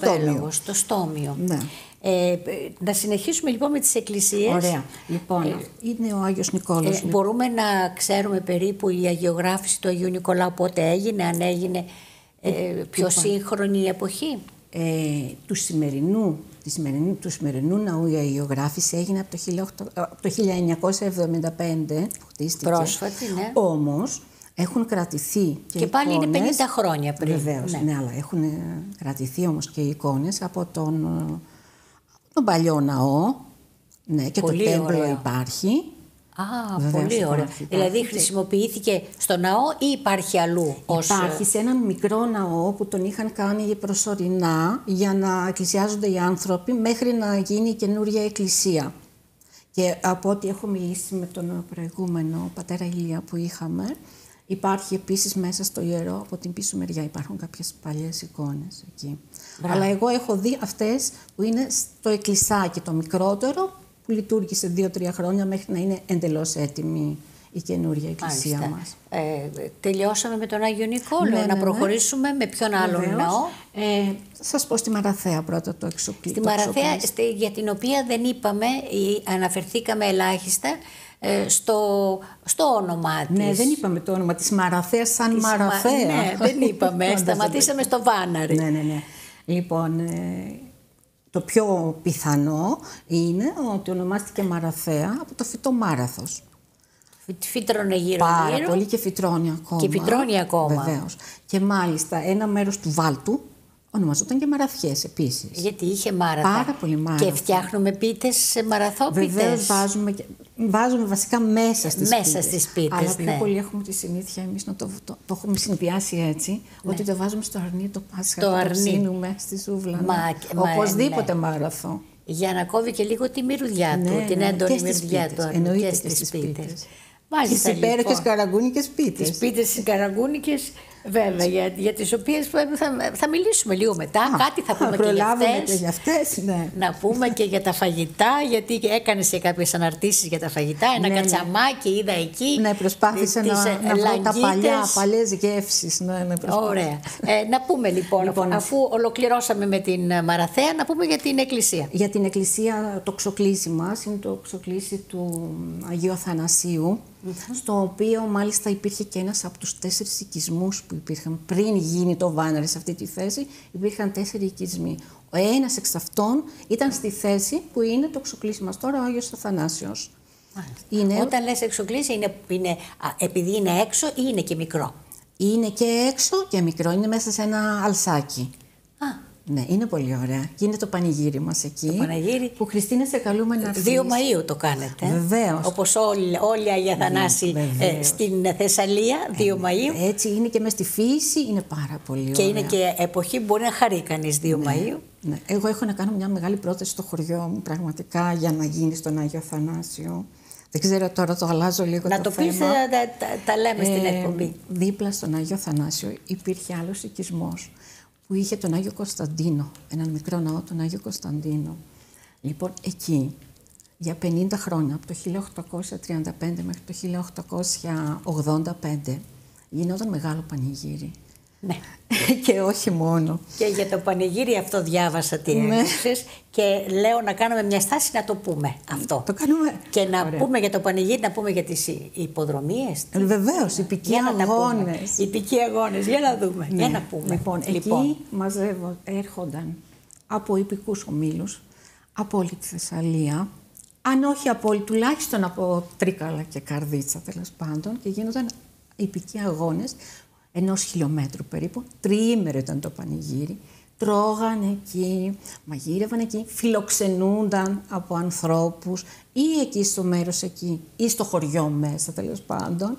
Πέλαγο. Στο Στόμιο. Ναι. Να συνεχίσουμε λοιπόν με τις εκκλησίες. Ωραία. Λοιπόν, είναι ο Άγιος Νικόλαος. Μπορούμε να ξέρουμε περίπου η αγιογράφηση του Αγίου Νικολάου πότε έγινε, αν έγινε πιο σύγχρονη εποχή? Του σημερινού ναού η αγιογράφηση έγινε από το 1975 που χτίστηκε. Πρόσφατη, ναι. Όμως έχουν κρατηθεί και πάλι εικόνες, είναι 50 χρόνια πριν. Βεβαίως, ναι, αλλά έχουν κρατηθεί όμως και οι εικόνες από τον παλιό ναό. Ναι, και πολύ το τέμπλο υπάρχει. Βεβαίως, πολύ ωραία. Δηλαδή χρησιμοποιήθηκε στο ναό ή υπάρχει αλλού? Υπάρχει σε έναν μικρό ναό που τον είχαν κάνει προσωρινά για να εκκλησιάζονται οι άνθρωποι μέχρι να γίνει η καινούργια εκκλησία. Και από ό,τι έχω μιλήσει με τον προηγούμενο πατέρα Ηλία που είχαμε, υπάρχει επίσης μέσα στο ιερό, από την πίσω μεριά υπάρχουν κάποιες παλιές εικόνες εκεί. Αλλά εγώ έχω δει αυτές που είναι στο εκκλησάκι το μικρότερο, που λειτουργήσε 2-3 χρόνια μέχρι να είναι εντελώς έτοιμη η καινούργια εκκλησία μας. Τελειώσαμε με τον Άγιο Νικόλαο. Να προχωρήσουμε με ποιον άλλον ναό? Σας πω στη Μαραθέα πρώτα το εξοπλισμό. Στη Μαραθέα, για την οποία δεν είπαμε ή αναφερθήκαμε ελάχιστα στο όνομά της. Ναι, δεν είπαμε το όνομα της Μαραθέας σαν Μαραθέα. Ναι, δεν είπαμε. Σταματήσαμε στο Βάναρη. Ναι. Λοιπόν, το πιο πιθανό είναι ότι ονομάστηκε Μαραθέα από το φυτό Μάραθος. Φύτρωνε γύρω-γύρω. Πάρα πολύ και φυτρώνει ακόμα. Και φυτρώνει ακόμα. Βεβαίως. Και μάλιστα ένα μέρος του βάλτου ονομαζόταν και Μαραθιές επίσης. Γιατί είχε μάραθα. Πάρα πολύ μάραθα. Και φτιάχνουμε πίτες, μαραθόπιτες. Βεβαίως βάζουμε βασικά μέσα στις πίτες. Αλλά πιο πολύ έχουμε τη συνήθεια εμείς να το έχουμε συνδυάσει έτσι, ότι το βάζουμε στο αρνί το Πάσχα. Το ψήνουμε στη σούβλα. Οπωσδήποτε μάραθο. Για να κόβει και λίγο τη μυρουδιά του, την έντονη μυρουδιά του. Εννοείται και στις πίτες. Τις υπέροχες καραγκούνικες πίτες. Τις πίτες τις καραγκούνικες, βέβαια, για τις οποίες θα μιλήσουμε λίγο μετά. Κάτι θα πούμε και για αυτές. Ναι. Να πούμε και για τα φαγητά, γιατί έκανες και κάποιες αναρτήσεις για τα φαγητά. Ένα κατσαμάκι είδα εκεί. Ναι, προσπάθησα να βρω τα παλιές γεύσεις. Ναι, ωραία. Να πούμε λοιπόν, αφού ολοκληρώσαμε με την Μαραθέα, να πούμε για την εκκλησία. Για την εκκλησία το ξοκλήσι μας είναι το ξοκλήσι του Αγίου Αθανασίου, στο οποίο μάλιστα υπήρχε και ένας από τους 4 οικισμούς που υπήρχαν πριν γίνει το Βάναρη σε αυτή τη θέση. Υπήρχαν 4 οικισμοί. Ο ένας εξ αυτών ήταν στη θέση που είναι το εξοκλήσι μας τώρα, ο Άγιος Αθανάσιος. Όταν λες εξοκλήσι, είναι επειδή είναι έξω ή είναι και μικρό? Είναι και έξω και μικρό, είναι μέσα σε ένα αλσάκι. Ναι, είναι πολύ ωραία. Και είναι το πανηγύρι μας εκεί. Το πανηγύρι. Που Χριστίνα σε καλούμε να έρθεις. 2 Μαΐου το κάνετε. Βεβαίως. Όπως όλοι οι Αγίοι Αθανάσιοι στην Θεσσαλία, 2 Μαΐου. Έτσι είναι και μες στη φύση, είναι πάρα πολύ ωραία. Και είναι και εποχή που μπορεί να χαρεί κανείς 2 Μαΐου. Ναι. Εγώ έχω να κάνω μια μεγάλη πρόταση στο χωριό μου, πραγματικά, για να γίνει στον Άγιο Αθανάσιο. Δεν ξέρω, τώρα το αλλάζω λίγο να το πεις, τα λέμε στην εκπομπή. Δίπλα στον Άγιο Αθανάσιο υπήρχε άλλος οικισμός που είχε τον Άγιο Κωνσταντίνο, έναν μικρό ναό, τον Άγιο Κωνσταντίνο. Λοιπόν, εκεί, για 50 χρόνια, από το 1835 μέχρι το 1885, γινόταν μεγάλο πανηγύρι. Ναι. Και όχι μόνο. Και για το πανηγύρι αυτό διάβασα τι έγραψες και λέω να κάνουμε μια στάση να το πούμε αυτό. Το κάνουμε. Και να πούμε για το πανηγύρι, να πούμε για τις υποδρομίες. Βεβαίως, υπηκοί αγώνες. Υπηκοί αγώνες, για να δούμε. Ναι. Για να πούμε. Λοιπόν, εκεί έρχονταν από υπηκούς ομίλους, από όλη τη Θεσσαλία, αν όχι από όλη, τουλάχιστον από Τρίκαλα και Καρδίτσα τέλος πάντων, και γίνονταν υπηκοί αγώνες 1 χιλιόμετρου περίπου. Τριήμερο ήταν το πανηγύρι. Τρώγανε εκεί, μαγείρευαν εκεί, φιλοξενούνταν από ανθρώπους ή εκεί στο μέρος εκεί ή στο χωριό μέσα τέλος πάντων,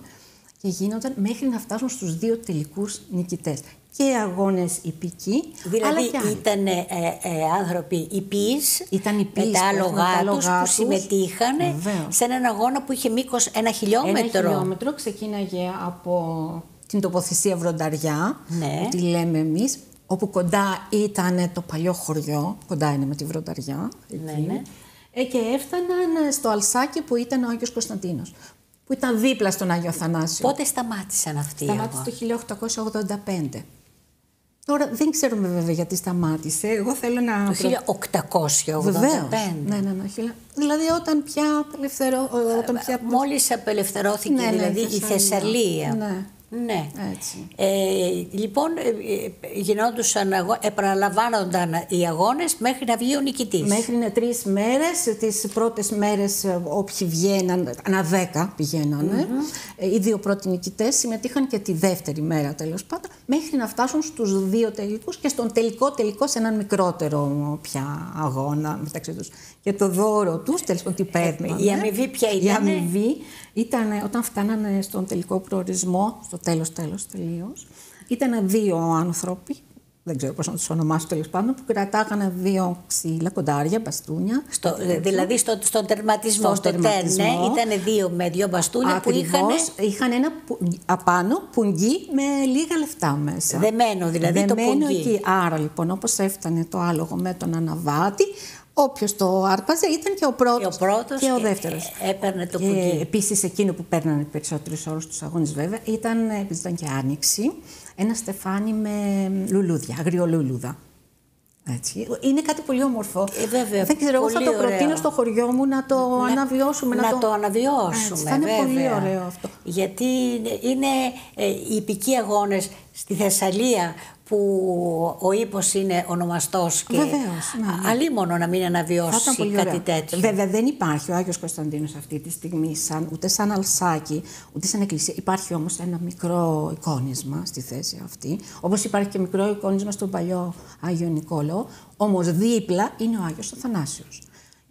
και γίνονταν μέχρι να φτάσουν στους 2 τελικούς νικητές. Και αγώνες υπηκοί, δηλαδή αλλά και ήταν άνθρωποι υπείς, με τα άλογά τους που συμμετείχαν σε έναν αγώνα που είχε μήκος 1 χιλιόμετρο. 1 χιλιόμετρο ξεκίναγε από την τοποθεσία Βρονταριά, ναι, που τη λέμε εμείς, όπου κοντά ήταν το παλιό χωριό, κοντά είναι με τη Βρονταριά, εκεί. Ναι. Και έφταναν στο Αλσάκι που ήταν ο Άγιος Κωνσταντίνος, που ήταν δίπλα στον Άγιο Αθανάσιο. Πότε σταμάτησαν αυτοί οι αγώνες? Σταμάτησε το 1885. Τώρα δεν ξέρουμε βέβαια γιατί σταμάτησε. Εγώ θέλω να. Το 1885. Βεβαίως. Ναι. Δηλαδή όταν πια μόλις απελευθερώθηκε, δηλαδή η Θεσσαλία. Ναι. Ναι. Έτσι. Λοιπόν, γινόντουσαν, επαναλαμβάνονταν οι αγώνες μέχρι να βγει ο νικητής. Μέχρι είναι 3 μέρες. Τις πρώτες μέρες όποιοι βγαίναν, ανά 10 πηγαίνανε. Οι 2 πρώτοι νικητές συμμετείχαν και τη δεύτερη μέρα τέλος πάντων, μέχρι να φτάσουν στους 2 τελικούς και στον τελικό σε έναν μικρότερο πια αγώνα μεταξύ τους. Και το δώρο τους, τέλος πάντων, τι παίρνανε. Η αμοιβή ποια ήταν? Η αμοιβή ήταν όταν φτάνανε στον τελικό προορισμό, στο τέλος τελείως, ήταν 2 άνθρωποι, δεν ξέρω πώς να τους ονομάσω τέλος πάντων, που κρατάγανε 2 ξύλα, κοντάρια, μπαστούνια. Δηλαδή στον τερματισμό, στο τέρνε, ήταν 2 με 2 μπαστούνια. Ακριβώς, που είχαν ένα απάνω πουγγί με λίγα λεφτά μέσα. Δεμένο δηλαδή το πουγγί. Εκεί. Άρα λοιπόν, όπως έφτανε το άλογο με τον αναβάτη, όποιος το άρπαζε ήταν και ο πρώτος και ο δεύτερος. Έπαιρνε το πουγγί. Επίσης, εκείνο που παίρνανε περισσότερους όρους στους αγώνες, βέβαια, επειδή ήταν και άνοιξη, ένα στεφάνι με λουλούδια, αγριολούλουδα. Έτσι. Είναι κάτι πολύ όμορφο. Βέβαια, δεν ξέρω, εγώ θα το προτείνω στο χωριό μου να το αναβιώσουμε. Να το αναβιώσουμε. Θα είναι πολύ ωραίο αυτό. Γιατί είναι οι υπηκοί αγώνες στη Θεσσαλία που ο ύπος είναι ονομαστός και αλίμονο να μην αναβιώσει κάτι τέτοιο. Βέβαια δεν υπάρχει ο Άγιος Κωνσταντίνος αυτή τη στιγμή ούτε σαν αλσάκι, ούτε σαν εκκλησία. Υπάρχει όμως ένα μικρό εικόνισμα στη θέση αυτή, όπως υπάρχει και μικρό εικόνισμα στον παλιό Άγιο Νικόλαο, όμως δίπλα είναι ο Άγιος Αθανάσιος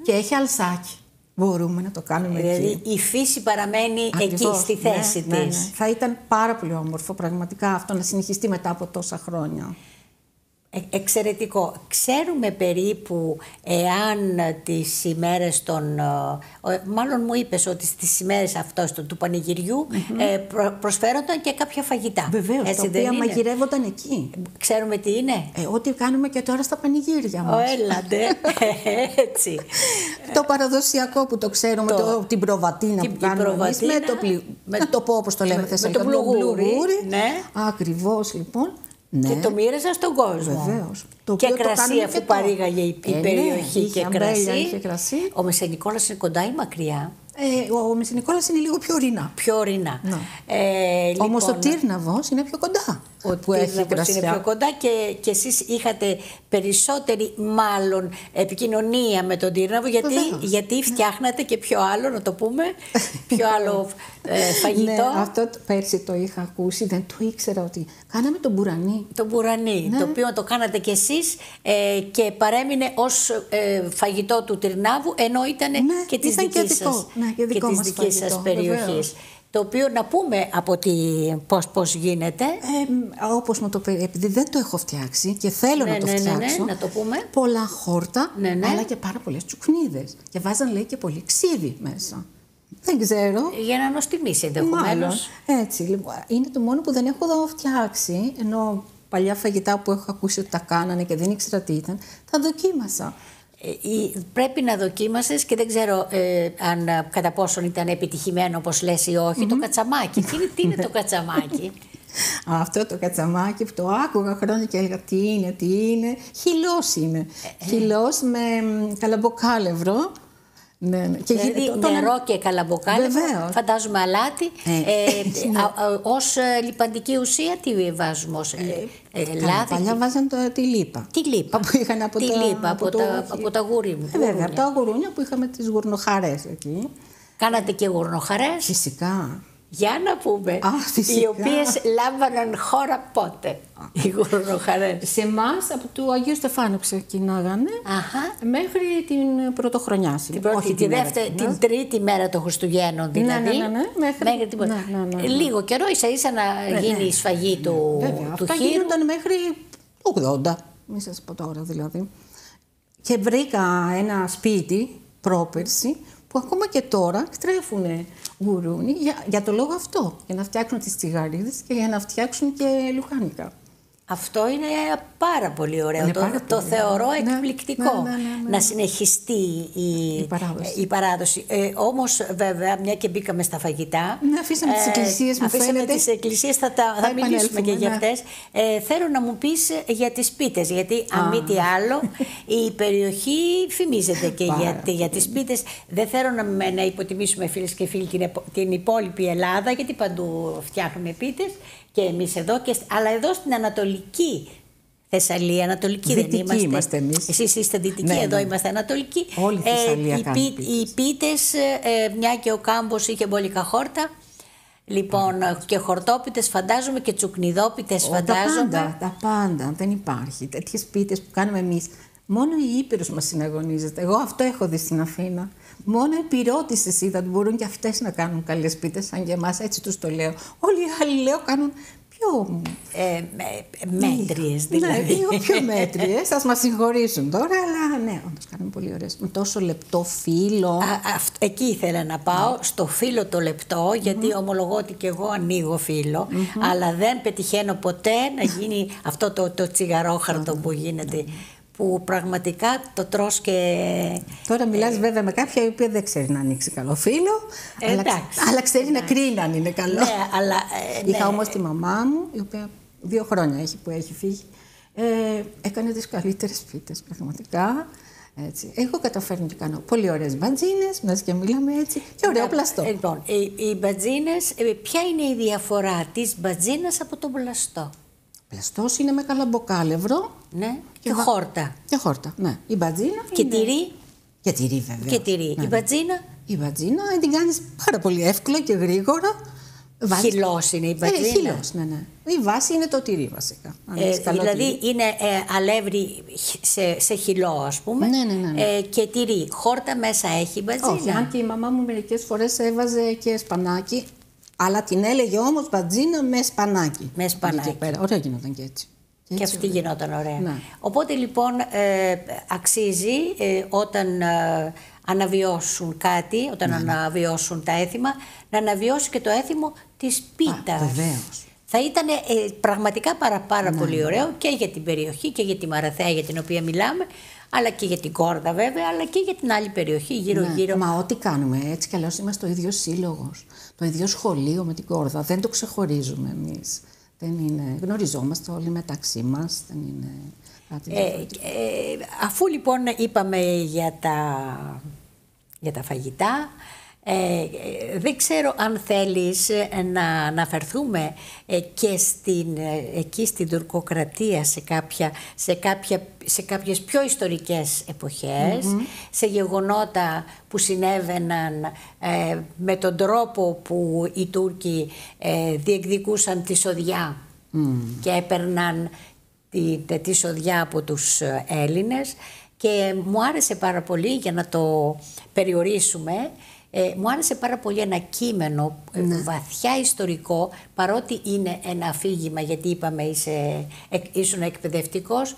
και έχει αλσάκι. Μπορούμε να το κάνουμε δηλαδή, εκεί. Η φύση παραμένει εκεί στη θέση της. Ναι. Θα ήταν πάρα πολύ όμορφο πραγματικά αυτό να συνεχιστεί μετά από τόσα χρόνια. Εξαιρετικό. Ξέρουμε περίπου εάν τις ημέρες μάλλον μου είπες ότι στις ημέρες αυτές του πανηγυριού προσφέρονταν και κάποια φαγητά. Βεβαίως, τα οποία μαγειρεύονταν εκεί. Ξέρουμε τι είναι. Ό,τι κάνουμε και τώρα στα πανηγύρια μας. Έλατε, έτσι. Το παραδοσιακό που το ξέρουμε, την προβατίνα που κάνουμε εμείς, με το πω όπως το λέμε θεσσαλικά, με το μπλουγούρι. Ναι. Ακριβώς λοιπόν. Ναι. Και το μοίραζα στον κόσμο. Βεβαίως. Και κρασία που παρήγαγε η περιοχή και κρασί. Ο Μεσενικόλας είναι κοντά ή μακριά? Ο Μεσενικόλας είναι λίγο πιο ορεινά. Πιο ορεινά. Λοιπόν, όμως ο Τύρναβος είναι πιο κοντά. Ο Τύρναβος είναι πιο κοντά και εσείς είχατε περισσότερη μάλλον επικοινωνία με τον Τύρναβο γιατί φτιάχνατε και πιο άλλο, να το πούμε, πιο άλλο φαγητό. Ναι, αυτό πέρσι το είχα ακούσει, δεν το ήξερα ότι κάναμε τον μπουρανί. Το μπουρανί, το οποίο το κάνατε κι εσείς και παρέμεινε ως φαγητό του Τυρνάβου, ενώ ήταν και της δικής σας περιοχής. Το οποίο να πούμε από πώς γίνεται. Όπως μου το πει, επειδή δεν το έχω φτιάξει και θέλω να το φτιάξω. Να το πούμε. Πολλά χόρτα, αλλά και πάρα πολλές τσουκνίδες. Και βάζαν, λέει, και πολύ ξύδι μέσα. Δεν ξέρω. Για να νοστιμήσει ενδεχομένως. Έτσι, λοιπόν. Είναι το μόνο που δεν έχω εδώ φτιάξει, ενώ παλιά φαγητά που έχω ακούσει ότι τα κάνανε και δεν ήξερα τι ήταν, τα δοκίμασα. Πρέπει να δοκίμασες και δεν ξέρω αν κατά πόσον ήταν επιτυχημένο όπως λες ή όχι, το κατσαμάκι. Τι είναι το κατσαμάκι? Αυτό το κατσαμάκι που το άκουγα χρόνια και έλεγα τι είναι. Χυλός είναι. Χυλός με καλαμποκάλευρο. Ναι. Και δηλαδή νερό και καλαμποκάλευρο, φαντάζομαι αλάτι. Ως λιπαντική ουσία τι βάζουμε ως λάδι? Παλιά βάζαν τη λίπα. Τη λίπα. Που είχαν από τα γουρούνια. Βέβαια, από τα γουρούνια που είχαμε τις γουρνοχαρές εκεί. Κάνατε και γουρνοχαρές? Φυσικά. Για να πούμε, οι οποίες λάμβαναν χώρα πότε, οι γουρνοχαρές? Σε εμάς από του Αγίου Στεφάνου ξεκινάγανε μέχρι την πρωτοχρονιά. Την τρίτη μέρα των Χριστουγέννων δηλαδή. Μέχρι την λίγο καιρό ίσα να γίνει η σφαγή του χείρου. Αυτά γίνονταν μέχρι 80, μη σας πω τώρα δηλαδή. Και βρήκα ένα σπίτι πρόπερση που ακόμα και τώρα εκτρέφουν γουρούνι για το λόγο αυτό. Για να φτιάξουν τις τσιγαρίδες και για να φτιάξουν και λουχάνικα. Αυτό είναι πάρα πολύ ωραίο. Το θεωρώ εκπληκτικό να συνεχιστεί η παράδοση. Όμως βέβαια, μια και μπήκαμε στα φαγητά. Αφήσαμε τις εκκλησίες, μου φαίνεται. Αφήσαμε τις εκκλησίες, θα μιλήσουμε και για αυτές. Θέλω να μου πεις για τις πίτες, γιατί αν μη τι άλλο, η περιοχή φημίζεται και για τις πίτες. Δεν θέλω να υποτιμήσουμε, φίλες και φίλοι, την υπόλοιπη Ελλάδα, γιατί παντού φτιάχνουμε πίτες. Και εμείς εδώ, αλλά εδώ στην Ανατολική Θεσσαλία, Ανατολική δυτική δεν είμαστε εμείς. Εσείς είστε δυτικοί, εδώ είμαστε Ανατολικοί. Όλη η Θεσσαλία οι πίτες, μια και ο Κάμπος είχε μπόλικα χόρτα, λοιπόν, και χορτόπιτες φαντάζομαι και τσουκνιδόπιτες φαντάζομαι. Τα πάντα, δεν υπάρχει. Τέτοιες πίτες που κάνουμε εμείς. Μόνο η Ήπειρος μας συναγωνίζεται. Εγώ αυτό έχω δει στην Αθήνα. Μόνο οι πυρώτισσες είδα ότι μπορούν και αυτές να κάνουν καλές πίτες, σαν και εμάς, έτσι τους το λέω. Όλοι οι άλλοι, λέω, κάνουν πιο μέτριες δηλαδή. Ναι, λίγο πιο μέτριες, σας μας συγχωρήσουν τώρα, αλλά ναι, όντως κάνουν πολύ ωραίες. Με τόσο λεπτό φύλλο. Εκεί ήθελα να πάω, στο φύλλο το λεπτό, γιατί ομολογώ ότι και εγώ ανοίγω φύλλο, αλλά δεν πετυχαίνω ποτέ να γίνει αυτό το τσιγαρόχαρτο που γίνεται. Που πραγματικά το τρως και... Τώρα μιλάς βέβαια με κάποια η οποία δεν ξέρει να ανοίξει καλό φύλλο, αλλά ξέρει να κρίνει αν είναι καλό. Ναι, αλλά, είχα όμως τη μαμά μου, η οποία 2 χρόνια έχει που έχει φύγει, έκανε τις καλύτερες πίτες πραγματικά. Έτσι. Εγώ καταφέρνω και κάνω πολύ ωραίες μπατζίνες, μιας και μιλάμε έτσι, και ωραίο πλαστό. Λοιπόν, οι μπατζίνες, ποια είναι η διαφορά της μπατζίνας από τον πλαστό? Πλαστός είναι με καλαμποκάλευρο. Ναι, και χόρτα. Και χόρτα, ναι. Η μπατζίνα και είναι... τυρί. Και τυρί βέβαια. Και τυρί. Ναι. Η μπατζίνα. Η μπατζίνα την κάνεις πάρα πολύ εύκολα και γρήγορα. Χυλός είναι η μπατζίνα. Χυλός, ναι. Η βάση είναι το τυρί βασικά. Δηλαδή είναι αλεύρι σε χυλό, ας πούμε. Ναι. Και τυρί. Χόρτα μέσα έχει η μπατζίνα? Όχι, αν και η μαμά μου μερικές φορές έβαζε και σπανάκι. Αλλά την έλεγε όμως μπατζίνα με σπανάκι. Με σπανάκι. Ωραία γινόταν και έτσι. Και αυτή γινόταν ωραία. Ναι. Οπότε λοιπόν αξίζει όταν αναβιώσουν κάτι, όταν αναβιώσουν τα έθιμα, να αναβιώσει και το έθιμο της πίτας. Βεβαίως. Θα ήταν πραγματικά πάρα πολύ ωραίο και για την περιοχή και για τη Μαραθέα για την οποία μιλάμε, αλλά και για την Κόρδα βέβαια, αλλά και για την άλλη περιοχή γύρω-γύρω. Μα ό,τι κάνουμε, έτσι κι αλλιώς είμαστε το ίδιο σύλλογος, το ίδιο σχολείο με την Κόρδα, δεν το ξεχωρίζουμε εμείς. Δεν είναι, γνωριζόμαστε όλοι μεταξύ μας, δεν είναι κάτι αφού λοιπόν είπαμε για τα φαγητά, δεν ξέρω αν θέλεις να αναφερθούμε και εκεί στην τουρκοκρατία σε κάποιες πιο ιστορικές εποχές, σε γεγονότα που συνέβαιναν με τον τρόπο που οι Τούρκοι διεκδικούσαν τη σοδιά και έπαιρναν τη σοδιά από τους Έλληνες, και μου άρεσε πάρα πολύ, για να το περιορίσουμε, μου άρεσε πάρα πολύ ένα κείμενο βαθιά ιστορικό, παρότι είναι ένα αφήγημα, γιατί είπαμε ήσουν εκπαιδευτικός,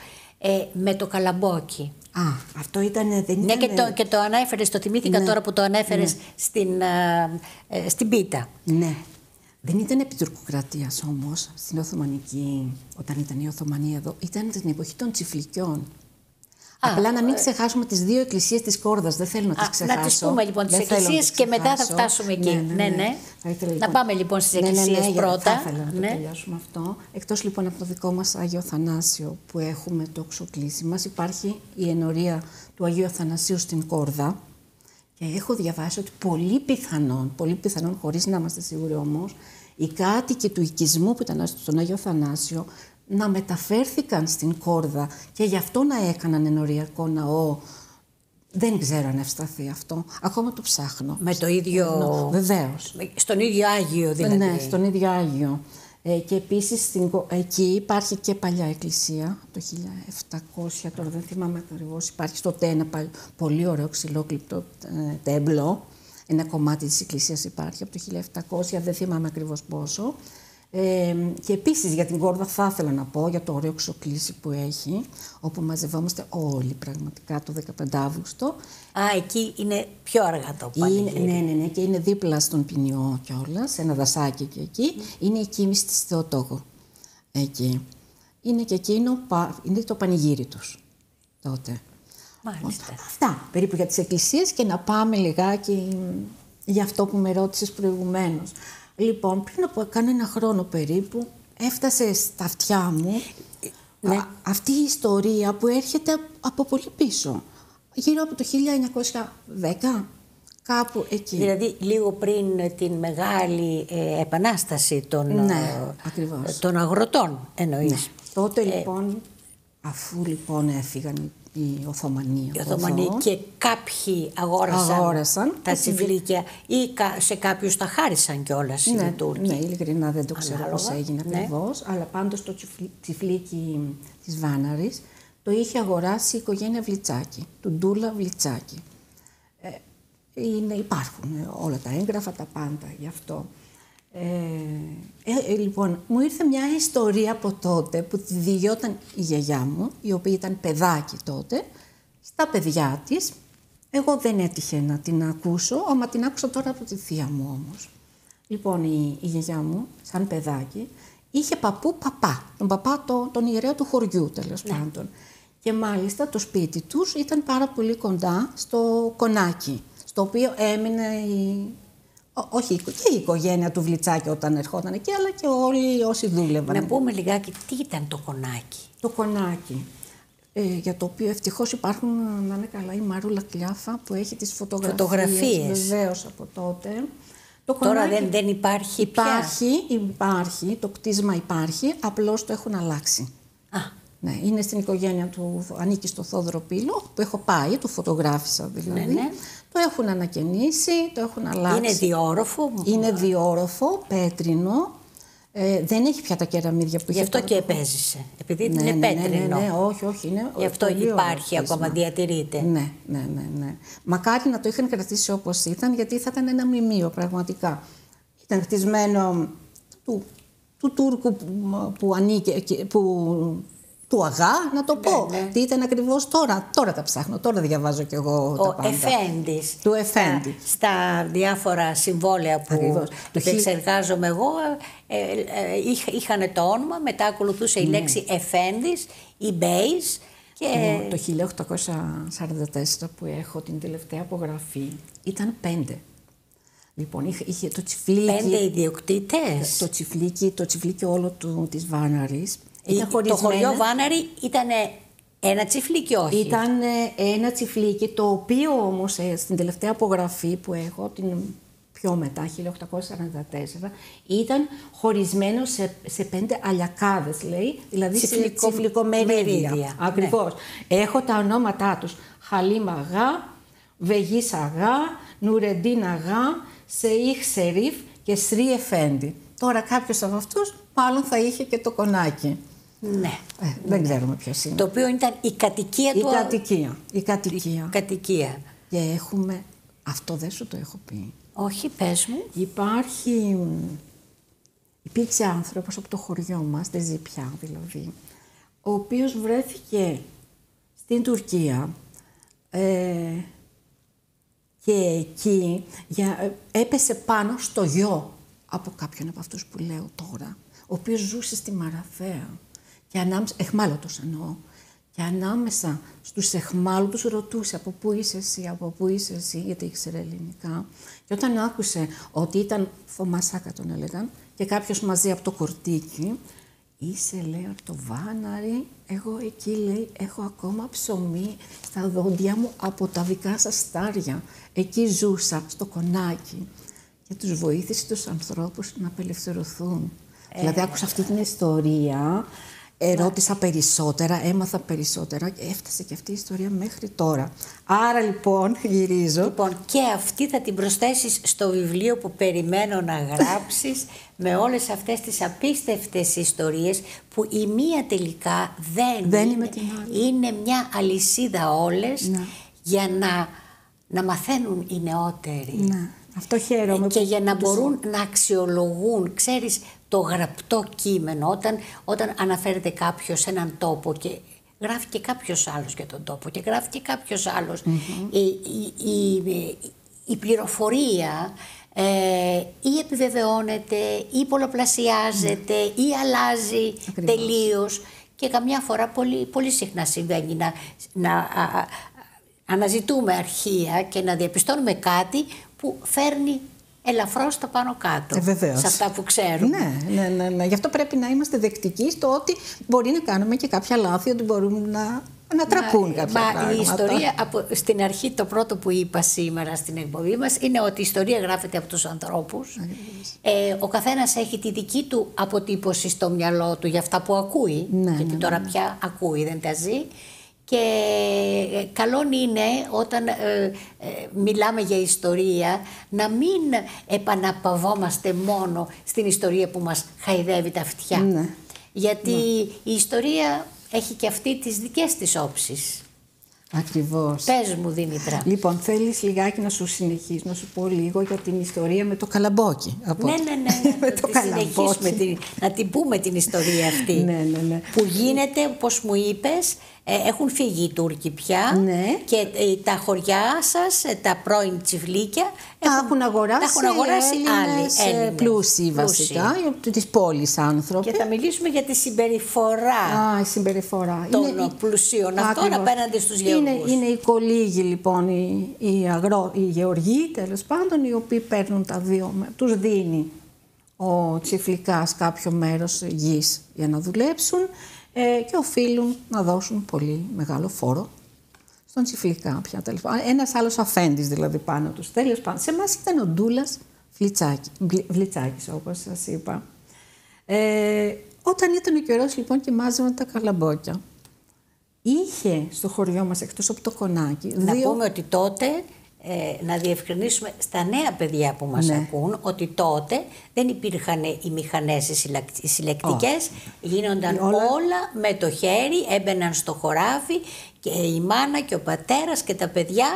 με το καλαμπόκι. Αυτό ήταν... Ναι, και το ανέφερες, το θυμήθηκα τώρα που το ανέφερες στην πίτα. Ναι. Δεν ήταν επί τουρκοκρατίας όμως, στην Οθωμανική, όταν ήταν η Οθωμανία εδώ, ήταν την εποχή των Τσιφλικιών. Απλά να μην ξεχάσουμε τις δύο εκκλησίες της Κόρδας. Δεν θέλω να τις ξεχάσω. Να τις πούμε λοιπόν τις εκκλησίες και μετά θα φτάσουμε εκεί. Ναι. Να πάμε λοιπόν στις εκκλησίες πρώτα. Θα ήθελα να το τελειώσουμε αυτό. Εκτός λοιπόν από το δικό μας Άγιο Αθανάσιο που έχουμε το οξοκλήσι μας, υπάρχει η ενορία του Αγίου Αθανασίου στην Κόρδα. Και έχω διαβάσει ότι πολύ πιθανόν, χωρίς να είμαστε σίγουροι όμως, οι κάτοικοι του οικισμού που ήταν στον Άγιο Αθανάσιο να μεταφέρθηκαν στην Κόρδα και γι' αυτό να έκαναν ενοριακό ναό. Δεν ξέρω αν ευσταθεί αυτό. Ακόμα το ψάχνω. Με το ίδιο... Βεβαίως. Στον ίδιο Άγιο δηλαδή. Ναι, στον ίδιο Άγιο. Και επίσης εκεί υπάρχει και παλιά εκκλησία, το 1700, τώρα δεν θυμάμαι ακριβώς, υπάρχει στο ένα πολύ ωραίο ξυλόκληπτο τέμπλο. Ένα κομμάτι της εκκλησίας υπάρχει από το 1700, δεν θυμάμαι ακριβώς πόσο. Και επίσης για την Κόρδα θα ήθελα να πω για το ωραίο ξοκλήσι που έχει, όπου μαζευόμαστε όλοι πραγματικά το 15 Αύγουστο. Εκεί είναι πιο αργά το πανηγύρι. Ναι, και είναι δίπλα στον Ποινιό κιόλας, σε ένα δασάκι και εκεί. Είναι η κοίμηση της Θεοτόκου. Εκεί. Είναι και εκείνο, είναι το πανηγύρι τους τότε. Μάλιστα. Αυτά περίπου για τις εκκλησίες και να πάμε λιγάκι για αυτό που με ρώτησες προηγουμένως. Λοιπόν, πριν από κανένα χρόνο περίπου έφτασε στα αυτιά μου αυτή η ιστορία που έρχεται από πολύ πίσω. Γύρω από το 1910, κάπου εκεί. Δηλαδή λίγο πριν την μεγάλη επανάσταση των αγροτών εννοείς. Ναι. Τότε λοιπόν, αφού λοιπόν έφυγαν οι Οθωμανοί και κάποιοι αγόρασαν τα τσιφλίκια ή σε κάποιους τα χάρισαν κιόλας οι Τούρκοι. Ναι, ειλικρινά δεν το ξέρω πώς έγινε ακριβώς, αλλά πάντως το τσιφλίκι της Βάναρης το είχε αγοράσει η οικογένεια Βλιτσάκη, του Ντούλα Βλιτσάκη. Υπάρχουν όλα τα έγγραφα, τα πάντα γι' αυτό. Λοιπόν, μου ήρθε μια ιστορία από τότε που τη διηγιόταν η γιαγιά μου, η οποία ήταν παιδάκι τότε, στα παιδιά της. Εγώ δεν έτυχε να την ακούσω, άμα την άκουσα τώρα από τη θεία μου όμως. Λοιπόν, η γιαγιά μου, σαν παιδάκι, είχε παπά, τον παπά τον ιερέα του χωριού τέλος πάντων. Και μάλιστα το σπίτι τους ήταν πάρα πολύ κοντά στο Κονάκι, στο οποίο έμεινε όχι και η οικογένεια του Βλιτσάκη όταν ερχόταν εκεί, αλλά και όλοι όσοι δούλευαν. Να πούμε λιγάκι τι ήταν το Κονάκι. Το Κονάκι, για το οποίο ευτυχώς υπάρχουν, να είναι καλά, η Μαρούλα Κλιάφα που έχει τις φωτογραφίες. Βεβαίως από τότε. Το Τώρα δεν υπάρχει πια. Υπάρχει, το κτίσμα υπάρχει, απλώς το έχουν αλλάξει. Ναι, είναι στην οικογένεια του, ανήκει στο Θόδωρο Πύλο, που έχω πάει, το φωτογράφησα δηλαδή. Ναι. Το έχουν ανακαινήσει, το έχουν αλλάξει. Είναι διόροφο. Είναι διόροφο, πέτρινο. Δεν έχει πια τα κεραμίδια που είχε. Γι' αυτό και επέζησε. Επειδή είναι πέτρινο. Ναι, όχι. Είναι γι' αυτό υπάρχει ακόμα, διατηρείται. Ναι. Μακάρι να το είχαν κρατήσει όπως ήταν, γιατί θα ήταν ένα μνημείο πραγματικά. Ήταν χτισμένο του Τούρκου που ανήκε, του Αγά, να το πω. Τι ήταν ακριβώς τώρα τα ψάχνω, τώρα διαβάζω κι εγώ τα πάντα. Εφέντης. Του Εφέντη. Στα διάφορα συμβόλαια που εξεργάζομαι εγώ, είχαν το όνομα, μετά ακολουθούσε η λέξη Εφέντης ή Μπέης. Το 1844 που έχω την τελευταία απογραφή ήταν 5. Λοιπόν, είχε το τσιφλίκι. 5 ιδιοκτήτες. Το τσιφλίκι όλο της Βάναρης. Το χωριό Βάναρη ήταν ένα τσιφλίκι, όχι. Ήταν ένα τσιφλίκι, το οποίο όμως στην τελευταία απογραφή που έχω, την πιο μετά, 1844, ήταν χωρισμένο σε 5 αλιακάδες, λέει, δηλαδή σε τσιφλικομερίδια. Ακριβώς. Ναι. Έχω τα ονόματά τους. Χαλίμ Αγά, Βεγής Αγά, Νουρεντίν Αγά, Σεΐχ Σερίφ και Σρι Εφέντη. Τώρα κάποιος από αυτούς μάλλον θα είχε και το Κονάκι. Ναι. Δεν ξέρουμε ποιος είναι. Το οποίο ήταν η κατοικία του. Η κατοικία. Και έχουμε... Αυτό δεν σου το έχω πει. Όχι, πες μου. Υπήρξε άνθρωπος από το χωριό μας, δεν ζει πια δηλαδή, ο οποίος βρέθηκε στην Τουρκία και εκεί έπεσε πάνω στο γιο από κάποιον από αυτούς που λέω τώρα, ο οποίος ζούσε στη Μαραθέα και ανάμεσα, εχμάλωτος εννοώ, Και ανάμεσα στους εχμάλωτους ρωτούσε από πού είσαι εσύ, γιατί ήξερε ελληνικά. Και όταν άκουσε ότι ήταν Θωμασάκα τον έλεγαν και κάποιος μαζί από το Κορτίκι, είσαι, λέει, από το Βάναρι, εγώ εκεί, λέει, έχω ακόμα ψωμί στα δόντια μου από τα δικά σας στάρια. Εκεί ζούσα, στο Κονάκι. Και τους βοήθησε τους ανθρώπους να απελευθερωθούν. Δηλαδή άκουσα αυτή την ιστορία, ερώτησα περισσότερα, έμαθα περισσότερα και έφτασε και αυτή η ιστορία μέχρι τώρα. Άρα λοιπόν γυρίζω. Λοιπόν, και αυτή θα την προσθέσεις στο βιβλίο που περιμένω να γράψεις με όλες αυτές τις απίστευτες ιστορίες που η μία τελικά δεν είναι, είναι μια αλυσίδα όλες, ναι, για να μαθαίνουν οι νεότεροι. Ναι. Αυτό χαίρομαι. Και για να μπορούν να αξιολογούν, ξέρεις, το γραπτό κείμενο, όταν αναφέρεται κάποιος σε έναν τόπο και γράφει και κάποιος άλλος για τον τόπο και γράφει και κάποιος άλλος, η πληροφορία ή επιβεβαιώνεται ή πολλαπλασιάζεται ή αλλάζει τελείως και καμιά φορά πολύ συχνά συμβαίνει να αναζητούμε αρχεία και να διαπιστώνουμε κάτι που φέρνει ελαφρώς τα πάνω κάτω, σε αυτά που ξέρουμε. Ναι. Γι' αυτό πρέπει να είμαστε δεκτικοί στο ότι μπορεί να κάνουμε και κάποια λάθη, ότι μπορούν να τραπούν κάποια πράγματα. Η ιστορία, στην αρχή το πρώτο που είπα σήμερα στην εκπομπή μας είναι ότι η ιστορία γράφεται από τους ανθρώπους. Ο καθένας έχει τη δική του αποτύπωση στο μυαλό του για αυτά που ακούει, γιατί τώρα πια ακούει, δεν τα ζει. Και καλό είναι όταν μιλάμε για ιστορία να μην επαναπαυόμαστε μόνο στην ιστορία που μας χαϊδεύει τα αυτιά. Ναι. Γιατί η ιστορία έχει και αυτή τις δικές της όψεις. Ακριβώς. Πες μου, Δήμητρα. Λοιπόν, θέλεις λιγάκι να σου συνεχίσω, να σου πω λίγο για την ιστορία με το καλαμπόκι. Ναι. Να την πούμε την ιστορία αυτή. Ναι. Που γίνεται, όπως μου είπες, έχουν φύγει οι Τούρκοι πια, ναι, και τα χωριά σας, τα πρώην τσιφλίκια, τα έχουν αγοράσει άλλοι πλούσιοι βασικά, της πόλης άνθρωποι. Και θα μιλήσουμε για τη συμπεριφορά, των πλουσίων αυτών απέναντι στους γεωργούς. Είναι οι κολύγοι λοιπόν, οι γεωργοί τέλος πάντων, οι οποίοι παίρνουν τα δύο, τους δίνει ο τσιφλικάς κάποιο μέρος γης για να δουλέψουν και οφείλουν να δώσουν πολύ μεγάλο φόρο στον τσιφλικά πια. Ένας άλλος αφέντης δηλαδή πάνω τους. Τέλος πάντων, σε εμάς ήταν ο Ντούλας Βλιτσάκης, όπως σας είπα. Όταν ήταν ο καιρός λοιπόν και μάζευαν τα καλαμπόκια, είχε στο χωριό μας, εκτός από το Κονάκι, να πούμε ότι τότε, να διευκρινίσουμε στα νέα παιδιά που μας ακούν, ότι τότε δεν υπήρχαν οι μηχανές οι συλλεκτικές, γίνονταν όλα με το χέρι, έμπαιναν στο χωράφι και η μάνα και ο πατέρας και τα παιδιά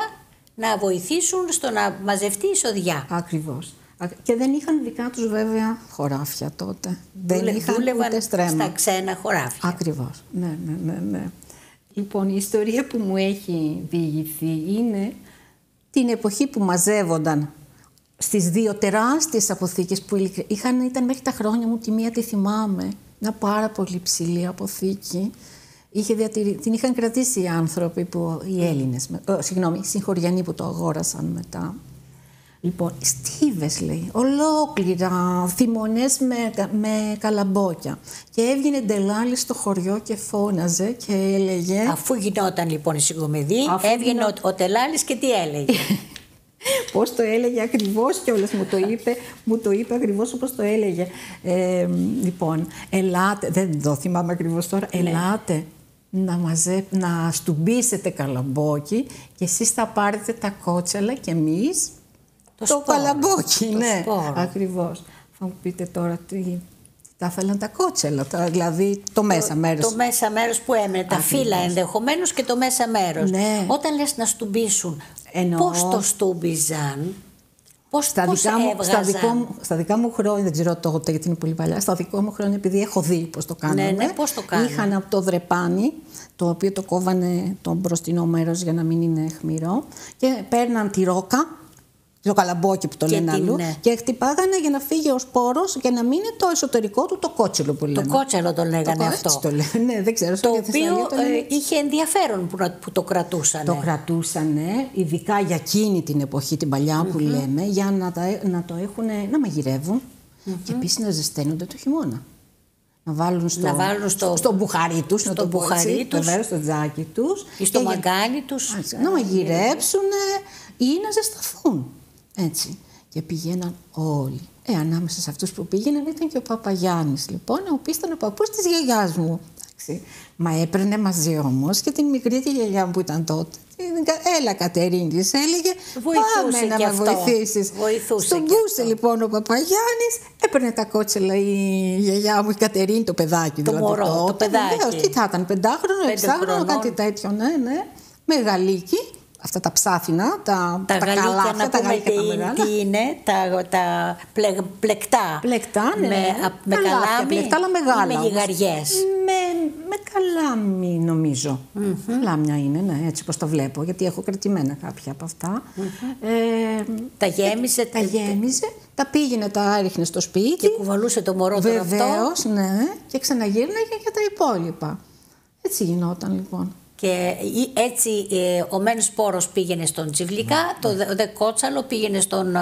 να βοηθήσουν στο να μαζευτεί η σοδιά. Ακριβώς. Και δεν είχαν δικά τους βέβαια χωράφια τότε. Δεν είχαν ούτε στρέμμα. Στα ξένα χωράφια. Ακριβώς. Ναι. Λοιπόν, η ιστορία που μου έχει διηγηθεί είναι την εποχή που μαζεύονταν στις δύο τεράστιες αποθήκες που ήταν μέχρι τα χρόνια μου, τη μία τη θυμάμαι, μια πάρα πολύ ψηλή αποθήκη. Την είχαν κρατήσει οι άνθρωποι, οι Έλληνες, οι συγχωριανοί που το αγόρασαν μετά. Λοιπόν, στίβες λέει, ολόκληρα, θυμονές με καλαμπόκια. Και έβγαινε ντελάλη στο χωριό και φώναζε και έλεγε... Αφού γινόταν λοιπόν η συγκομιδή, έβγαινε ο τελάλης και τι έλεγε. Πώς το έλεγε ακριβώς κιόλας, μου το είπε ακριβώς όπως το έλεγε. Λοιπόν, ελάτε, δεν το θυμάμαι ακριβώς τώρα, ελάτε να στουμπίσετε καλαμπόκι και εσείς θα πάρετε τα κότσαλα και εμείς το καλαμπόκι. Ναι, ακριβώς. Θα μου πείτε τώρα τι τα θέλαν τα κότσαλα, δηλαδή το μέσα μέρος. Το μέσα μέρος που έμενε, τα φύλλα ενδεχομένως και το μέσα μέρος. Ναι. Όταν λες να στουμπίσουν, πώς το στούμπιζαν, πώς έβγαζαν. Στα δικά μου χρόνια, δεν ξέρω τότε γιατί είναι πολύ παλιά, στα δικό μου χρόνια επειδή έχω δει πώς το κάνανε. Ναι, πώς το κάνανε. Είχαν από το δρεπάνι, το οποίο το κόβανε το μπροστινό μέρος για να μην είναι αιχμηρό και παίρναν τη ρόκα το καλαμπόκι που το λένε αλλού, και χτυπάγανε για να φύγει ο σπόρος και να μείνει το εσωτερικό του, το κότσελο που λένε. Το κότσελο το λέγανε αυτό. Το λένε, ναι, δεν ξέρω. Το οποίο είχε ενδιαφέρον που το κρατούσανε. Το κρατούσανε, ειδικά για εκείνη την εποχή, την παλιά που λέμε, για να το έχουν, να μαγειρεύουν και επίσης να ζεσταίνονται το χειμώνα. Να βάλουν στο μπουχαρί τους, βεβαίως, στο τζάκι τους. Ή στο μαγκάλι τους. Να μαγειρέψουν ή να ζεσταθούν. Έτσι. Και πηγαίναν όλοι. Ανάμεσα σε αυτούς που πήγαιναν ήταν και ο Παπαγιάννης, λοιπόν, ο οποίος ήταν ο παππούς της γιαγιάς μου. Εντάξει. Μα έπαιρνε μαζί όμως και την μικρή τη γιαγιά μου που ήταν τότε. Έλα, Κατερίνη, της έλεγε, πάμε να με βοηθήσεις. Στον μπούσε λοιπόν ο Παπαγιάννης, έπαιρνε τα κότσελα η γιαγιά μου, η Κατερίνη, το παιδάκι. Το δηλαδή, μωρό, το παιδάκι. Βεβαίως, τι θα ήταν, 5χρονο, 6χρονο, κάτι τέτοιο, ναι. Μεγαλίκι. Αυτά τα ψάθινα, τα γαλίκια, να πούμε τι είναι, τα πλεκτά. Πλεκτά, ναι. Με καλάμι πλεκτά, αλλά μεγάλα, ή με γιγαριές. Με καλάμι, νομίζω. Καλάμια είναι, ναι, έτσι όπως το βλέπω, γιατί έχω κρατημένα κάποια από αυτά. Τα γέμιζε. Τα πήγαινε, τα έριχνε στο σπίτι. Και κουβαλούσε το μωρό του αυτό. Βεβαίως, ναι. Και ξαναγύρναγε για τα υπόλοιπα. Έτσι γινόταν, λοιπόν. Και έτσι ο μεν σπόρος πήγαινε στον Τσιβλικά, το δε κότσαλο πήγαινε στον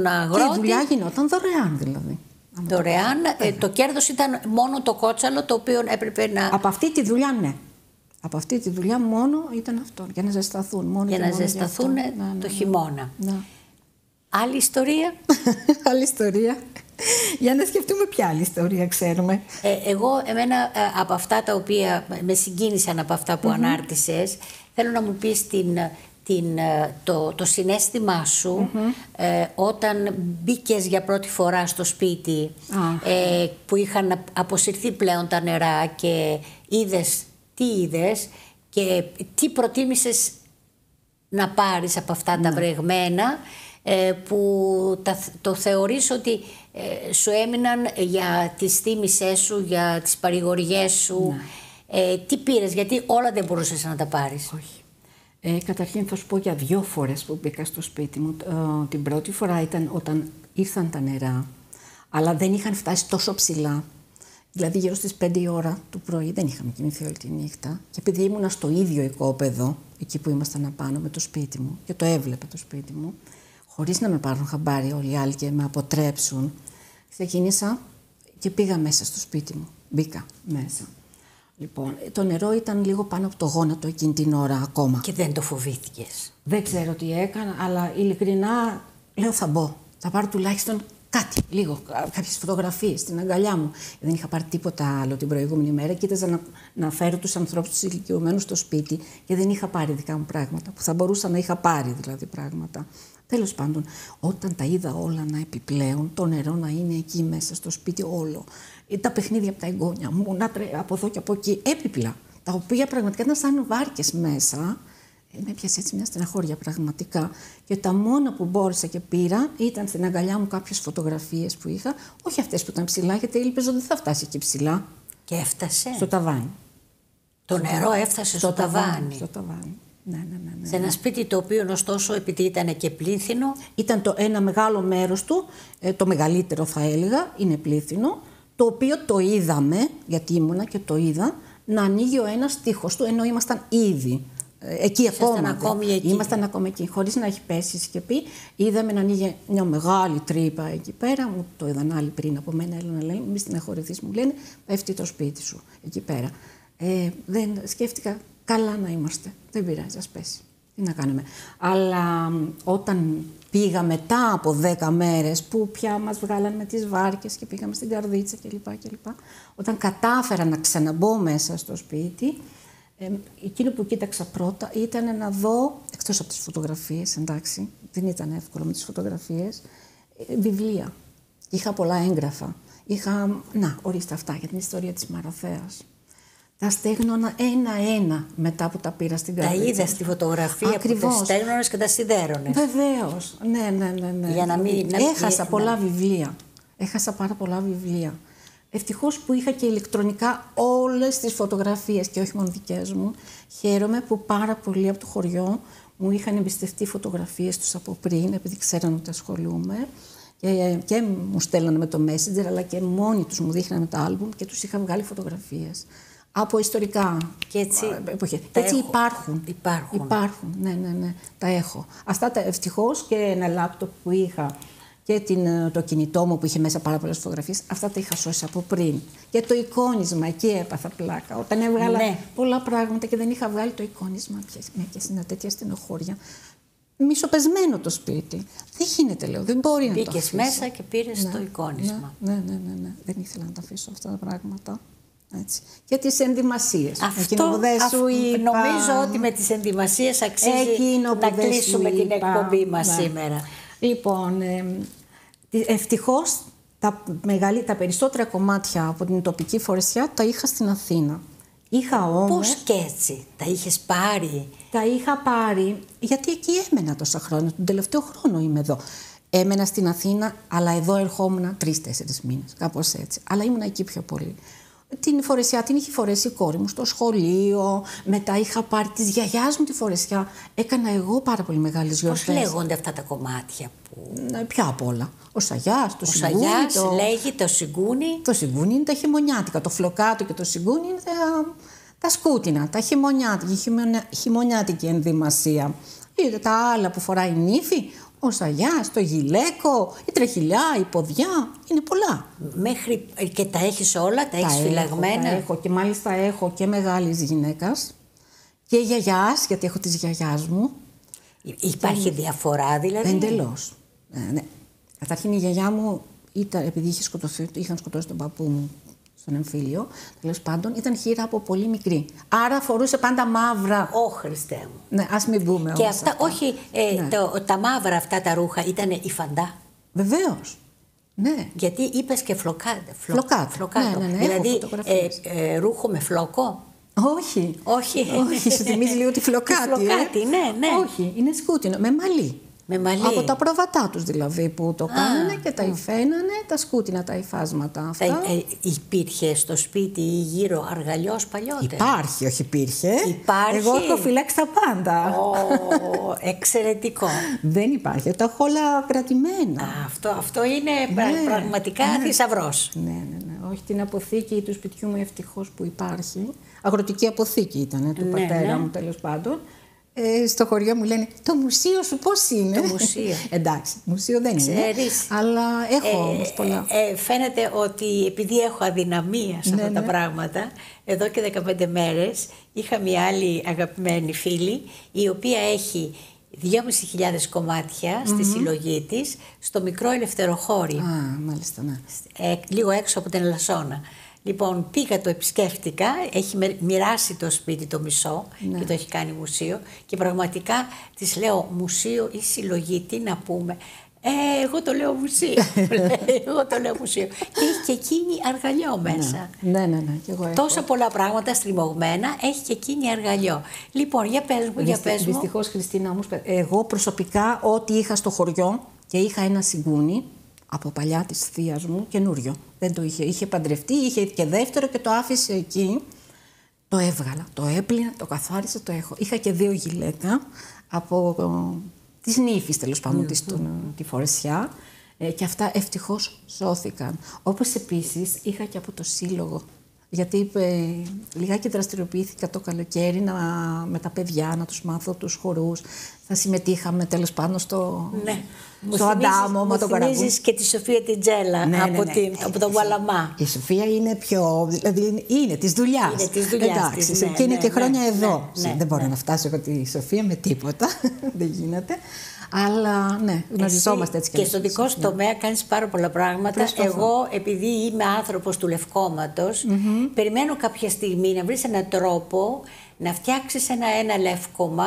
αγρότη. Και η δουλειά γινόταν δωρεάν, δηλαδή. Δωρεάν. Το κέρδος ήταν μόνο το κότσαλο, το οποίο έπρεπε να... Από αυτή τη δουλειά, ναι. Από αυτή τη δουλειά μόνο ήταν αυτό, για να ζεσταθούν. Μόνο για να ζεσταθούν το χειμώνα. Ναι. Άλλη ιστορία. Άλλη ιστορία. Για να σκεφτούμε ποια άλλη ιστορία ξέρουμε. Εμένα από αυτά τα οποία με συγκίνησαν από αυτά που ανάρτησες, θέλω να μου πεις το συναίσθημά σου όταν μπήκες για πρώτη φορά στο σπίτι που είχαν αποσυρθεί πλέον τα νερά και τι είδες και τι προτίμησες να πάρεις από αυτά τα βρεγμένα που το θεωρείς ότι σου έμειναν για τις θύμησές σου, για τις παρηγοριές σου. Τι πήρες, γιατί όλα δεν μπορούσες να τα πάρεις. Όχι. Καταρχήν θα σου πω για 2 φορές που μπήκα στο σπίτι μου. Την πρώτη φορά ήταν όταν ήρθαν τα νερά, αλλά δεν είχαν φτάσει τόσο ψηλά. Δηλαδή γύρω στις 5 η ώρα του πρωί, δεν είχαμε κοιμηθεί όλη τη νύχτα. Και επειδή ήμουνα στο ίδιο οικόπεδο, εκεί που ήμασταν απάνω με το σπίτι μου και το έβλεπα το σπίτι μου, χωρίς να με πάρουν χαμπάρι όλοι οι άλλοι και με αποτρέψουν, ξεκίνησα και πήγα μέσα στο σπίτι μου. Μπήκα μέσα. Λοιπόν, το νερό ήταν λίγο πάνω από το γόνατο εκείνη την ώρα ακόμα. Και δεν το φοβήθηκες? Δεν ξέρω τι έκανα, αλλά ειλικρινά λέω θα μπω. Θα πάρω τουλάχιστον κάτι, λίγο, κάποιες φωτογραφίες στην αγκαλιά μου. Δεν είχα πάρει τίποτα άλλο την προηγούμενη μέρα. Κοίταζα να φέρω τους ανθρώπους τους ηλικιωμένους στο σπίτι και δεν είχα πάρει δικά μου πράγματα, που θα μπορούσα να είχα πάρει δηλαδή πράγματα. Τέλος πάντων, όταν τα είδα όλα να επιπλέουν, το νερό να είναι εκεί μέσα στο σπίτι όλο, τα παιχνίδια από τα εγγόνια μου, από εδώ και από εκεί, έπιπλα, τα οποία πραγματικά ήταν σαν βάρκες μέσα, με πιάσε έτσι μια στεναχώρια πραγματικά. Και τα μόνα που μπόρεσα και πήρα ήταν στην αγκαλιά μου κάποιες φωτογραφίες που είχα, όχι αυτές που ήταν ψηλά, γιατί έλπιζα ότι δεν θα φτάσει εκεί ψηλά. Και έφτασε. Στο ταβάνι. Το νερό έφτασε στο ταβάνι. Στο ταβάνι. Ναι. Σε ένα σπίτι το οποίο ωστόσο, επειδή ήταν και πλήθυνο. Ήταν ένα μεγάλο μέρος του, το μεγαλύτερο θα έλεγα, είναι πλήθυνο, το οποίο το είδαμε, γιατί ήμουνα και το είδα, να ανοίγει ο ένας τοίχος του, ενώ ήμασταν ήδη. Εκεί ήμασταν ακόμη εκεί, χωρίς να έχει πέσει η σκεπή. Είδαμε να ανοίγει μια μεγάλη τρύπα εκεί πέρα. Μου το είδαν άλλοι πριν από μένα. Έλα να λένε, μη στεναχωρηθείς, μου λένε, πέφτει το σπίτι σου εκεί πέρα. Δεν σκέφτηκα, καλά να είμαστε. Δεν πειράζει, ας πέσει. Τι να κάνουμε. Αλλά όταν πήγα μετά από 10 μέρες που πια μας βγάλαν με τις βάρκες και πήγαμε στην Καρδίτσα κλπ. Όταν κατάφερα να ξαναμπω μέσα στο σπίτι, εκείνο που κοίταξα πρώτα ήταν να δω, εκτός από τις φωτογραφίες, εντάξει, δεν ήταν εύκολο με τις φωτογραφίες, βιβλία. Είχα πολλά έγγραφα. Ορίστε αυτά για την ιστορία της Μαραθέας. Τα στέγνωνα ένα-ένα μετά που τα πήρα στην Καρδίτσα. Τα είδα στη φωτογραφία. Ακριβώς. Που τα στέγνωνες και τα σιδέρωνες. Βεβαίως. Ναι. Για να μην... Έχασα πολλά βιβλία. Έχασα πάρα πολλά βιβλία. Ευτυχώς που είχα και ηλεκτρονικά όλες τις φωτογραφίες και όχι μόνο δικές μου. Χαίρομαι που πάρα πολλοί από το χωριό μου είχαν εμπιστευτεί φωτογραφίες τους από πριν, επειδή ξέραν ότι ασχολούμαι. Και μου στέλνανε με το Messenger, αλλά και μόνοι τους μου δείχνανε τα άλμπουμ και τους είχα βγάλει φωτογραφίες. Από ιστορικά και έτσι, εποχές. Έτσι υπάρχουν. Υπάρχουν. Ναι. Τα έχω. Αυτά ευτυχώς και ένα λάπτοπ που είχα και το κινητό μου που είχε μέσα πάρα πολλές φωτογραφίες, αυτά τα είχα σώσει από πριν. Και το εικόνισμα, εκεί έπαθα πλάκα. Όταν έβγαλα πολλά πράγματα και δεν είχα βγάλει το εικόνισμα πια και σε μια τέτοια στενοχώρια. Μισοπεσμένο το σπίτι. Δεν γίνεται, λέω. Δεν μπορεί να το αφήσω. Μπήκες μέσα και πήρες το εικόνισμα. Ναι. Δεν ήθελα να τα αφήσω αυτά τα πράγματα. Έτσι. Και τις ενδυμασίες. Νομίζω ότι με τις ενδυμασίες αξίζει να κλείσουμε την εκπομπή μας σήμερα. Λοιπόν, ευτυχώς τα περισσότερα κομμάτια από την τοπική φορεσιά τα είχα στην Αθήνα. Είχα όμως... Πώς και έτσι, τα είχες πάρει? Τα είχα πάρει, γιατί εκεί έμενα τόσα χρόνια. Τον τελευταίο χρόνο είμαι εδώ. Έμενα στην Αθήνα, αλλά εδώ ερχόμουν 3-4 μήνες, κάπως έτσι. Αλλά ήμουν εκεί πιο πολύ. Την φορεσιά την είχε φορέσει η κόρη μου στο σχολείο. Μετά είχα πάρει της γιαγιάς μου τη φορεσιά. Έκανα εγώ πάρα πολύ μεγάλες γιορτές. Πώς λέγονται αυτά τα κομμάτια που... Ποια απ' όλα. Ο Σαγιάς, το Σιγκούνι. Ο Σαγιάς λέγει το Σιγκούνι. Το Σιγκούνι είναι τα χειμωνιάτικα. Το Φλοκάτο και το Σιγκούνι είναι τα σκούτινα, τα χειμωνιάτικη ενδυμασία. Είδε τα άλλα που φοράει η νύφη. Ο Σαγιάς, το γυλαίκο, η τρεχιλιά, η ποδιά, είναι πολλά. Μέχρι και τα έχεις όλα, τα έχεις φυλαγμένα? Τα έχω και μάλιστα έχω και μεγάλης γυναίκας και γιαγιάς, γιατί έχω της γιαγιάς μου. Υπάρχει διαφορά δηλαδή? Εντελώς. Ναι. Καταρχήν η γιαγιά μου, επειδή είχαν σκοτώσει τον παππού μου στον εμφύλιο, τέλος πάντων, ήταν χήρα από πολύ μικρή. Άρα φορούσε πάντα μαύρα. Ω, Χριστέ μου. Ναι, ας μην πούμε όμως. Και αυτά, όχι, τα μαύρα αυτά τα ρούχα ήταν υφαντά? Βεβαίως. Ναι. Γιατί είπες και φλοκάτο. Ναι, δηλαδή ρούχο με φλόκο? Όχι, σου θυμίζει λίγο τη φλοκάτη. Ναι. Όχι, είναι σκούτινο, με μαλλί. Από τα προβατά τους δηλαδή που το κάνανε και τα υφαίνανε, τα σκούτινα, τα υφάσματα αυτά. Υπήρχε στο σπίτι γύρω αργαλιός παλιότερα? Υπάρχει, όχι υπήρχε. Υπάρχει. Εγώ έχω φυλάξει τα πάντα. Εξαιρετικό. Δεν υπάρχει, τα έχω όλα κρατημένα. Αυτό είναι πραγματικά θησαυρός. Ναι. Όχι, την αποθήκη του σπιτιού μου ευτυχώς που υπάρχει. Αγροτική αποθήκη ήταν του πατέρα μου τέλος πάντων. Στο χωριό μου λένε το μουσείο σου πώς είναι? Το μουσείο. Εντάξει, μουσείο δεν είναι, αλλά έχω όμως πολλά. Φαίνεται ότι επειδή έχω αδυναμία σε αυτά τα πράγματα, εδώ και 15 μέρες είχα μια άλλη αγαπημένη φίλη, η οποία έχει 2.500 κομμάτια στη συλλογή της, στο μικρό Ελευθεροχώρι. Μάλιστα, ναι. Λίγο έξω από την Ελασσόνα. Λοιπόν, πήγα, το επισκέφτηκα, έχει μοιράσει το σπίτι το μισό και το έχει κάνει μουσείο και πραγματικά της λέω μουσείο ή συλλογή, τι να πούμε? Εγώ το λέω μουσείο. Και έχει και εκείνη αργαλιό μέσα. Ναι. Και εγώ έχω. Τόσα πολλά πράγματα στριμωγμένα, έχει και εκείνη αργαλιό. Λοιπόν, για πες μου. Δυστυχώς, Χριστίνα, όμως, εγώ προσωπικά ό,τι είχα στο χωριό και είχα ένα σιγκούνι από παλιά της θείας μου, καινούριο. Δεν το είχε παντρευτεί, είχε και δεύτερο και το άφησε εκεί. Το έβγαλα, το έπλυνα, το καθάρισα, το έχω. Είχα και 2 γυλαίκα από της νύφης, τέλος πάντων, τη φορεσιά. Και αυτά ευτυχώς σώθηκαν. Όπως επίσης είχα και από το σύλλογο. Γιατί λιγάκι δραστηριοποιήθηκα το καλοκαίρι με τα παιδιά, να τους μάθω τους χορούς. Θα συμμετείχαμε τέλος πάντων στο Αντάμο, με τον Καραγκούνι. Μου θυμίζεις και τη Σοφία την Τζέλα από τον Γουαλαμά. Η Σοφία είναι πιο, δηλαδή είναι της δουλειάς. Εντάξει, και είναι και χρόνια εδώ. Δεν μπορώ να φτάσω εγώ τη Σοφία με τίποτα, δεν γίνεται. Αλλά ναι, γνωριζόμαστε έτσι και στο δικό σου τομέα κάνεις πάρα πολλά πράγματα. Εγώ, επειδή είμαι άνθρωπος του λευκόματος, περιμένω κάποια στιγμή να βρεις έναν τρόπο να φτιάξεις ένα λεύκομα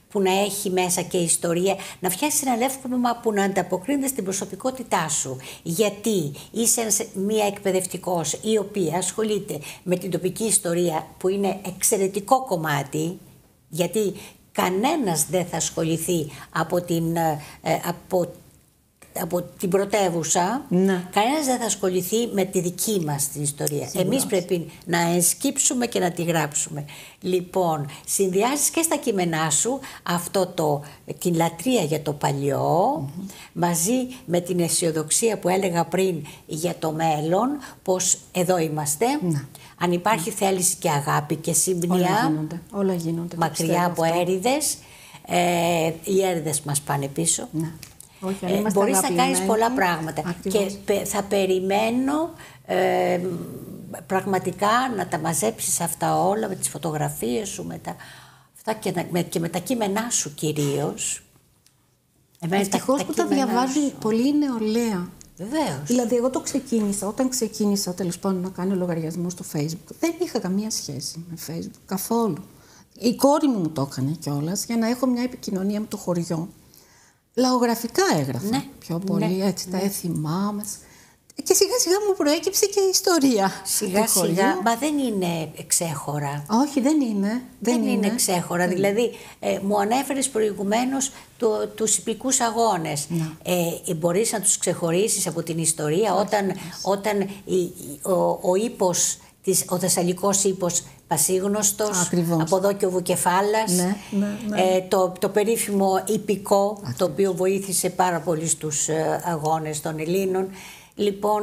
που να έχει μέσα και ιστορία, να φτιάξεις ένα λεύκομα που να ανταποκρίνεται στην προσωπικότητά σου. Γιατί είσαι μία εκπαιδευτικός η οποία ασχολείται με την τοπική ιστορία, που είναι εξαιρετικό κομμάτι, γιατί κανένας δεν θα ασχοληθεί από από την πρωτεύουσα, ναι, κανένας δεν θα ασχοληθεί με τη δική μας την ιστορία. Εμείς πρέπει να ενσκύψουμε και να τη γράψουμε. Λοιπόν, συνδυάζεις και στα κείμενά σου την λατρεία για το παλιό, μαζί με την αισιοδοξία που έλεγα πριν για το μέλλον, πως εδώ είμαστε. Αν υπάρχει θέληση και αγάπη και σύμπνοια, όλα γίνονται, μακριά από έρηδες, οι έρηδες μας πάνε πίσω. Ναι. Μπορείς να κάνεις πολλά πράγματα. Ακριβώς. Και θα περιμένω πραγματικά να τα μαζέψεις αυτά όλα με τις φωτογραφίες σου, και με τα κείμενά σου κυρίως. Ευτυχώς που τα διαβάζουν πολύ νεολαία. Βεβαίως. Δηλαδή, εγώ όταν ξεκίνησα τέλος πάντων να κάνω λογαριασμό στο Facebook, δεν είχα καμία σχέση με Facebook καθόλου. Η κόρη μου το έκανε κιόλας για να έχω μια επικοινωνία με το χωριό. Λαογραφικά έγραφα πιο πολύ, έτσι, τα έθιμά μας. Και σιγά σιγά μου προέκυψε και η ιστορία. Σιγά σιγά, μα δεν είναι εξέχωρα. Όχι, δεν είναι. Δεν είναι εξέχωρα. Δηλαδή, μου ανέφερες προηγουμένως τους ιππικούς αγώνες. Μπορείς να τους ξεχωρίσεις από την ιστορία όταν ο ύπος, ο Θεσσαλικός ύπος πασίγνωστος, ακριβώς, από εδώ και ο Βουκεφάλας, το περίφημο ιππικό, το οποίο βοήθησε πάρα πολύ στους αγώνες των Ελλήνων. Λοιπόν,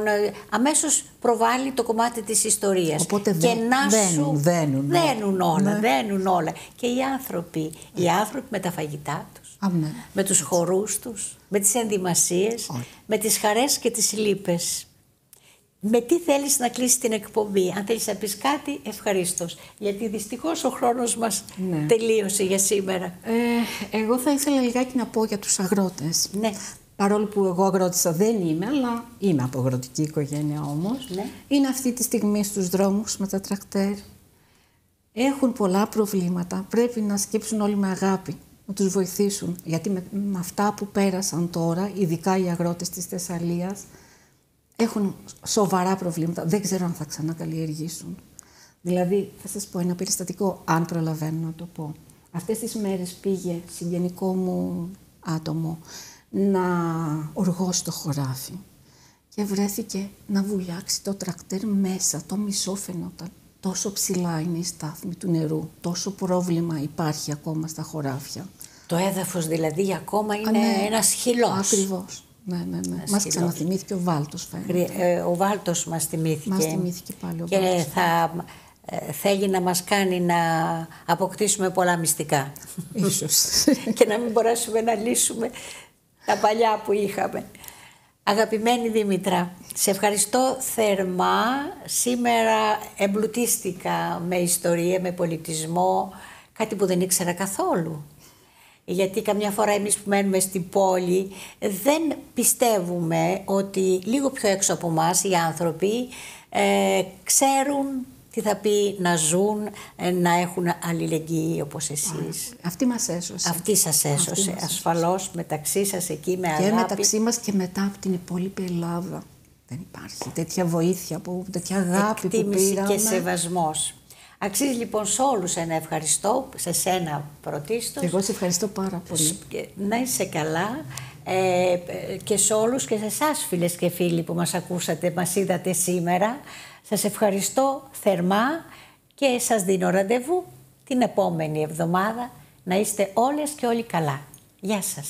αμέσως προβάλλει το κομμάτι της ιστορίας. Οπότε δένουν όλα. Και οι άνθρωποι με τα φαγητά τους, με τους χορούς τους, με τις ενδυμασίες, με τις χαρές και τις λύπες. Με τι θέλεις να κλείσεις την εκπομπή? Αν θέλεις να πεις κάτι, ευχαρίστως. Γιατί δυστυχώς ο χρόνος μας τελείωσε για σήμερα. Εγώ θα ήθελα λιγάκι να πω για τους αγρότες. Ναι. Παρόλο που εγώ αγρότησα δεν είμαι, αλλά είμαι από αγροτική οικογένεια όμως. Ναι. Είναι αυτή τη στιγμή στους δρόμους με τα τρακτέρ. Έχουν πολλά προβλήματα. Πρέπει να σκύψουν όλοι με αγάπη, να τους βοηθήσουν. Γιατί με αυτά που πέρασαν τώρα, ειδικά οι αγρότες της Θεσσαλίας, έχουν σοβαρά προβλήματα. Δεν ξέρω αν θα ξανακαλλιεργήσουν. Δηλαδή, θα σας πω ένα περιστατικό, αν προλαβαίνω να το πω. Αυτές τις μέρες πήγε συγγενικό μου άτομο να οργώσει το χωράφι και βρέθηκε να βουλιάξει το τρακτέρ μέσα, το μισό φαινόταν. Τόσο ψηλά είναι η στάθμη του νερού, τόσο πρόβλημα υπάρχει ακόμα στα χωράφια. Το έδαφος δηλαδή ακόμα είναι ένας χυλός. Ακριβώς. Ναι. Μας ξαναθυμήθηκε ο Βάλτος, φαίνεται. Ο Βάλτος μας θυμήθηκε. Μας θυμήθηκε πάλι ο και Βάλτος. θέλει να μας κάνει να αποκτήσουμε πολλά μυστικά. Ίσως. Και να μην μπορέσουμε να λύσουμε τα παλιά που είχαμε. Αγαπημένη Δήμητρα, σε ευχαριστώ θερμά. Σήμερα εμπλουτίστηκα με ιστορία, με πολιτισμό, κάτι που δεν ήξερα καθόλου. Γιατί καμιά φορά εμείς που μένουμε στην πόλη δεν πιστεύουμε ότι λίγο πιο έξω από εμάς οι άνθρωποι ξέρουν τι θα πει να ζουν, να έχουν αλληλεγγύη όπως εσείς. Αυτή μας έσωσε. Αυτή σας έσωσε, ασφαλώς, μεταξύ σας εκεί με αγάπη. Και μεταξύ μας και μετά από την υπόλοιπη Ελλάδα. Δεν υπάρχει τέτοια βοήθεια, τέτοια αγάπη που πήραμε. Και σεβασμός. Αξίζει λοιπόν σε όλους ένα ευχαριστώ, σε σένα πρωτίστως. Εγώ σε ευχαριστώ πάρα πολύ. Να είσαι καλά και σε όλους και σε εσάς φίλες και φίλοι που μας ακούσατε, μας είδατε σήμερα. Σας ευχαριστώ θερμά και σας δίνω ραντεβού την επόμενη εβδομάδα. Να είστε όλες και όλοι καλά. Γεια σας.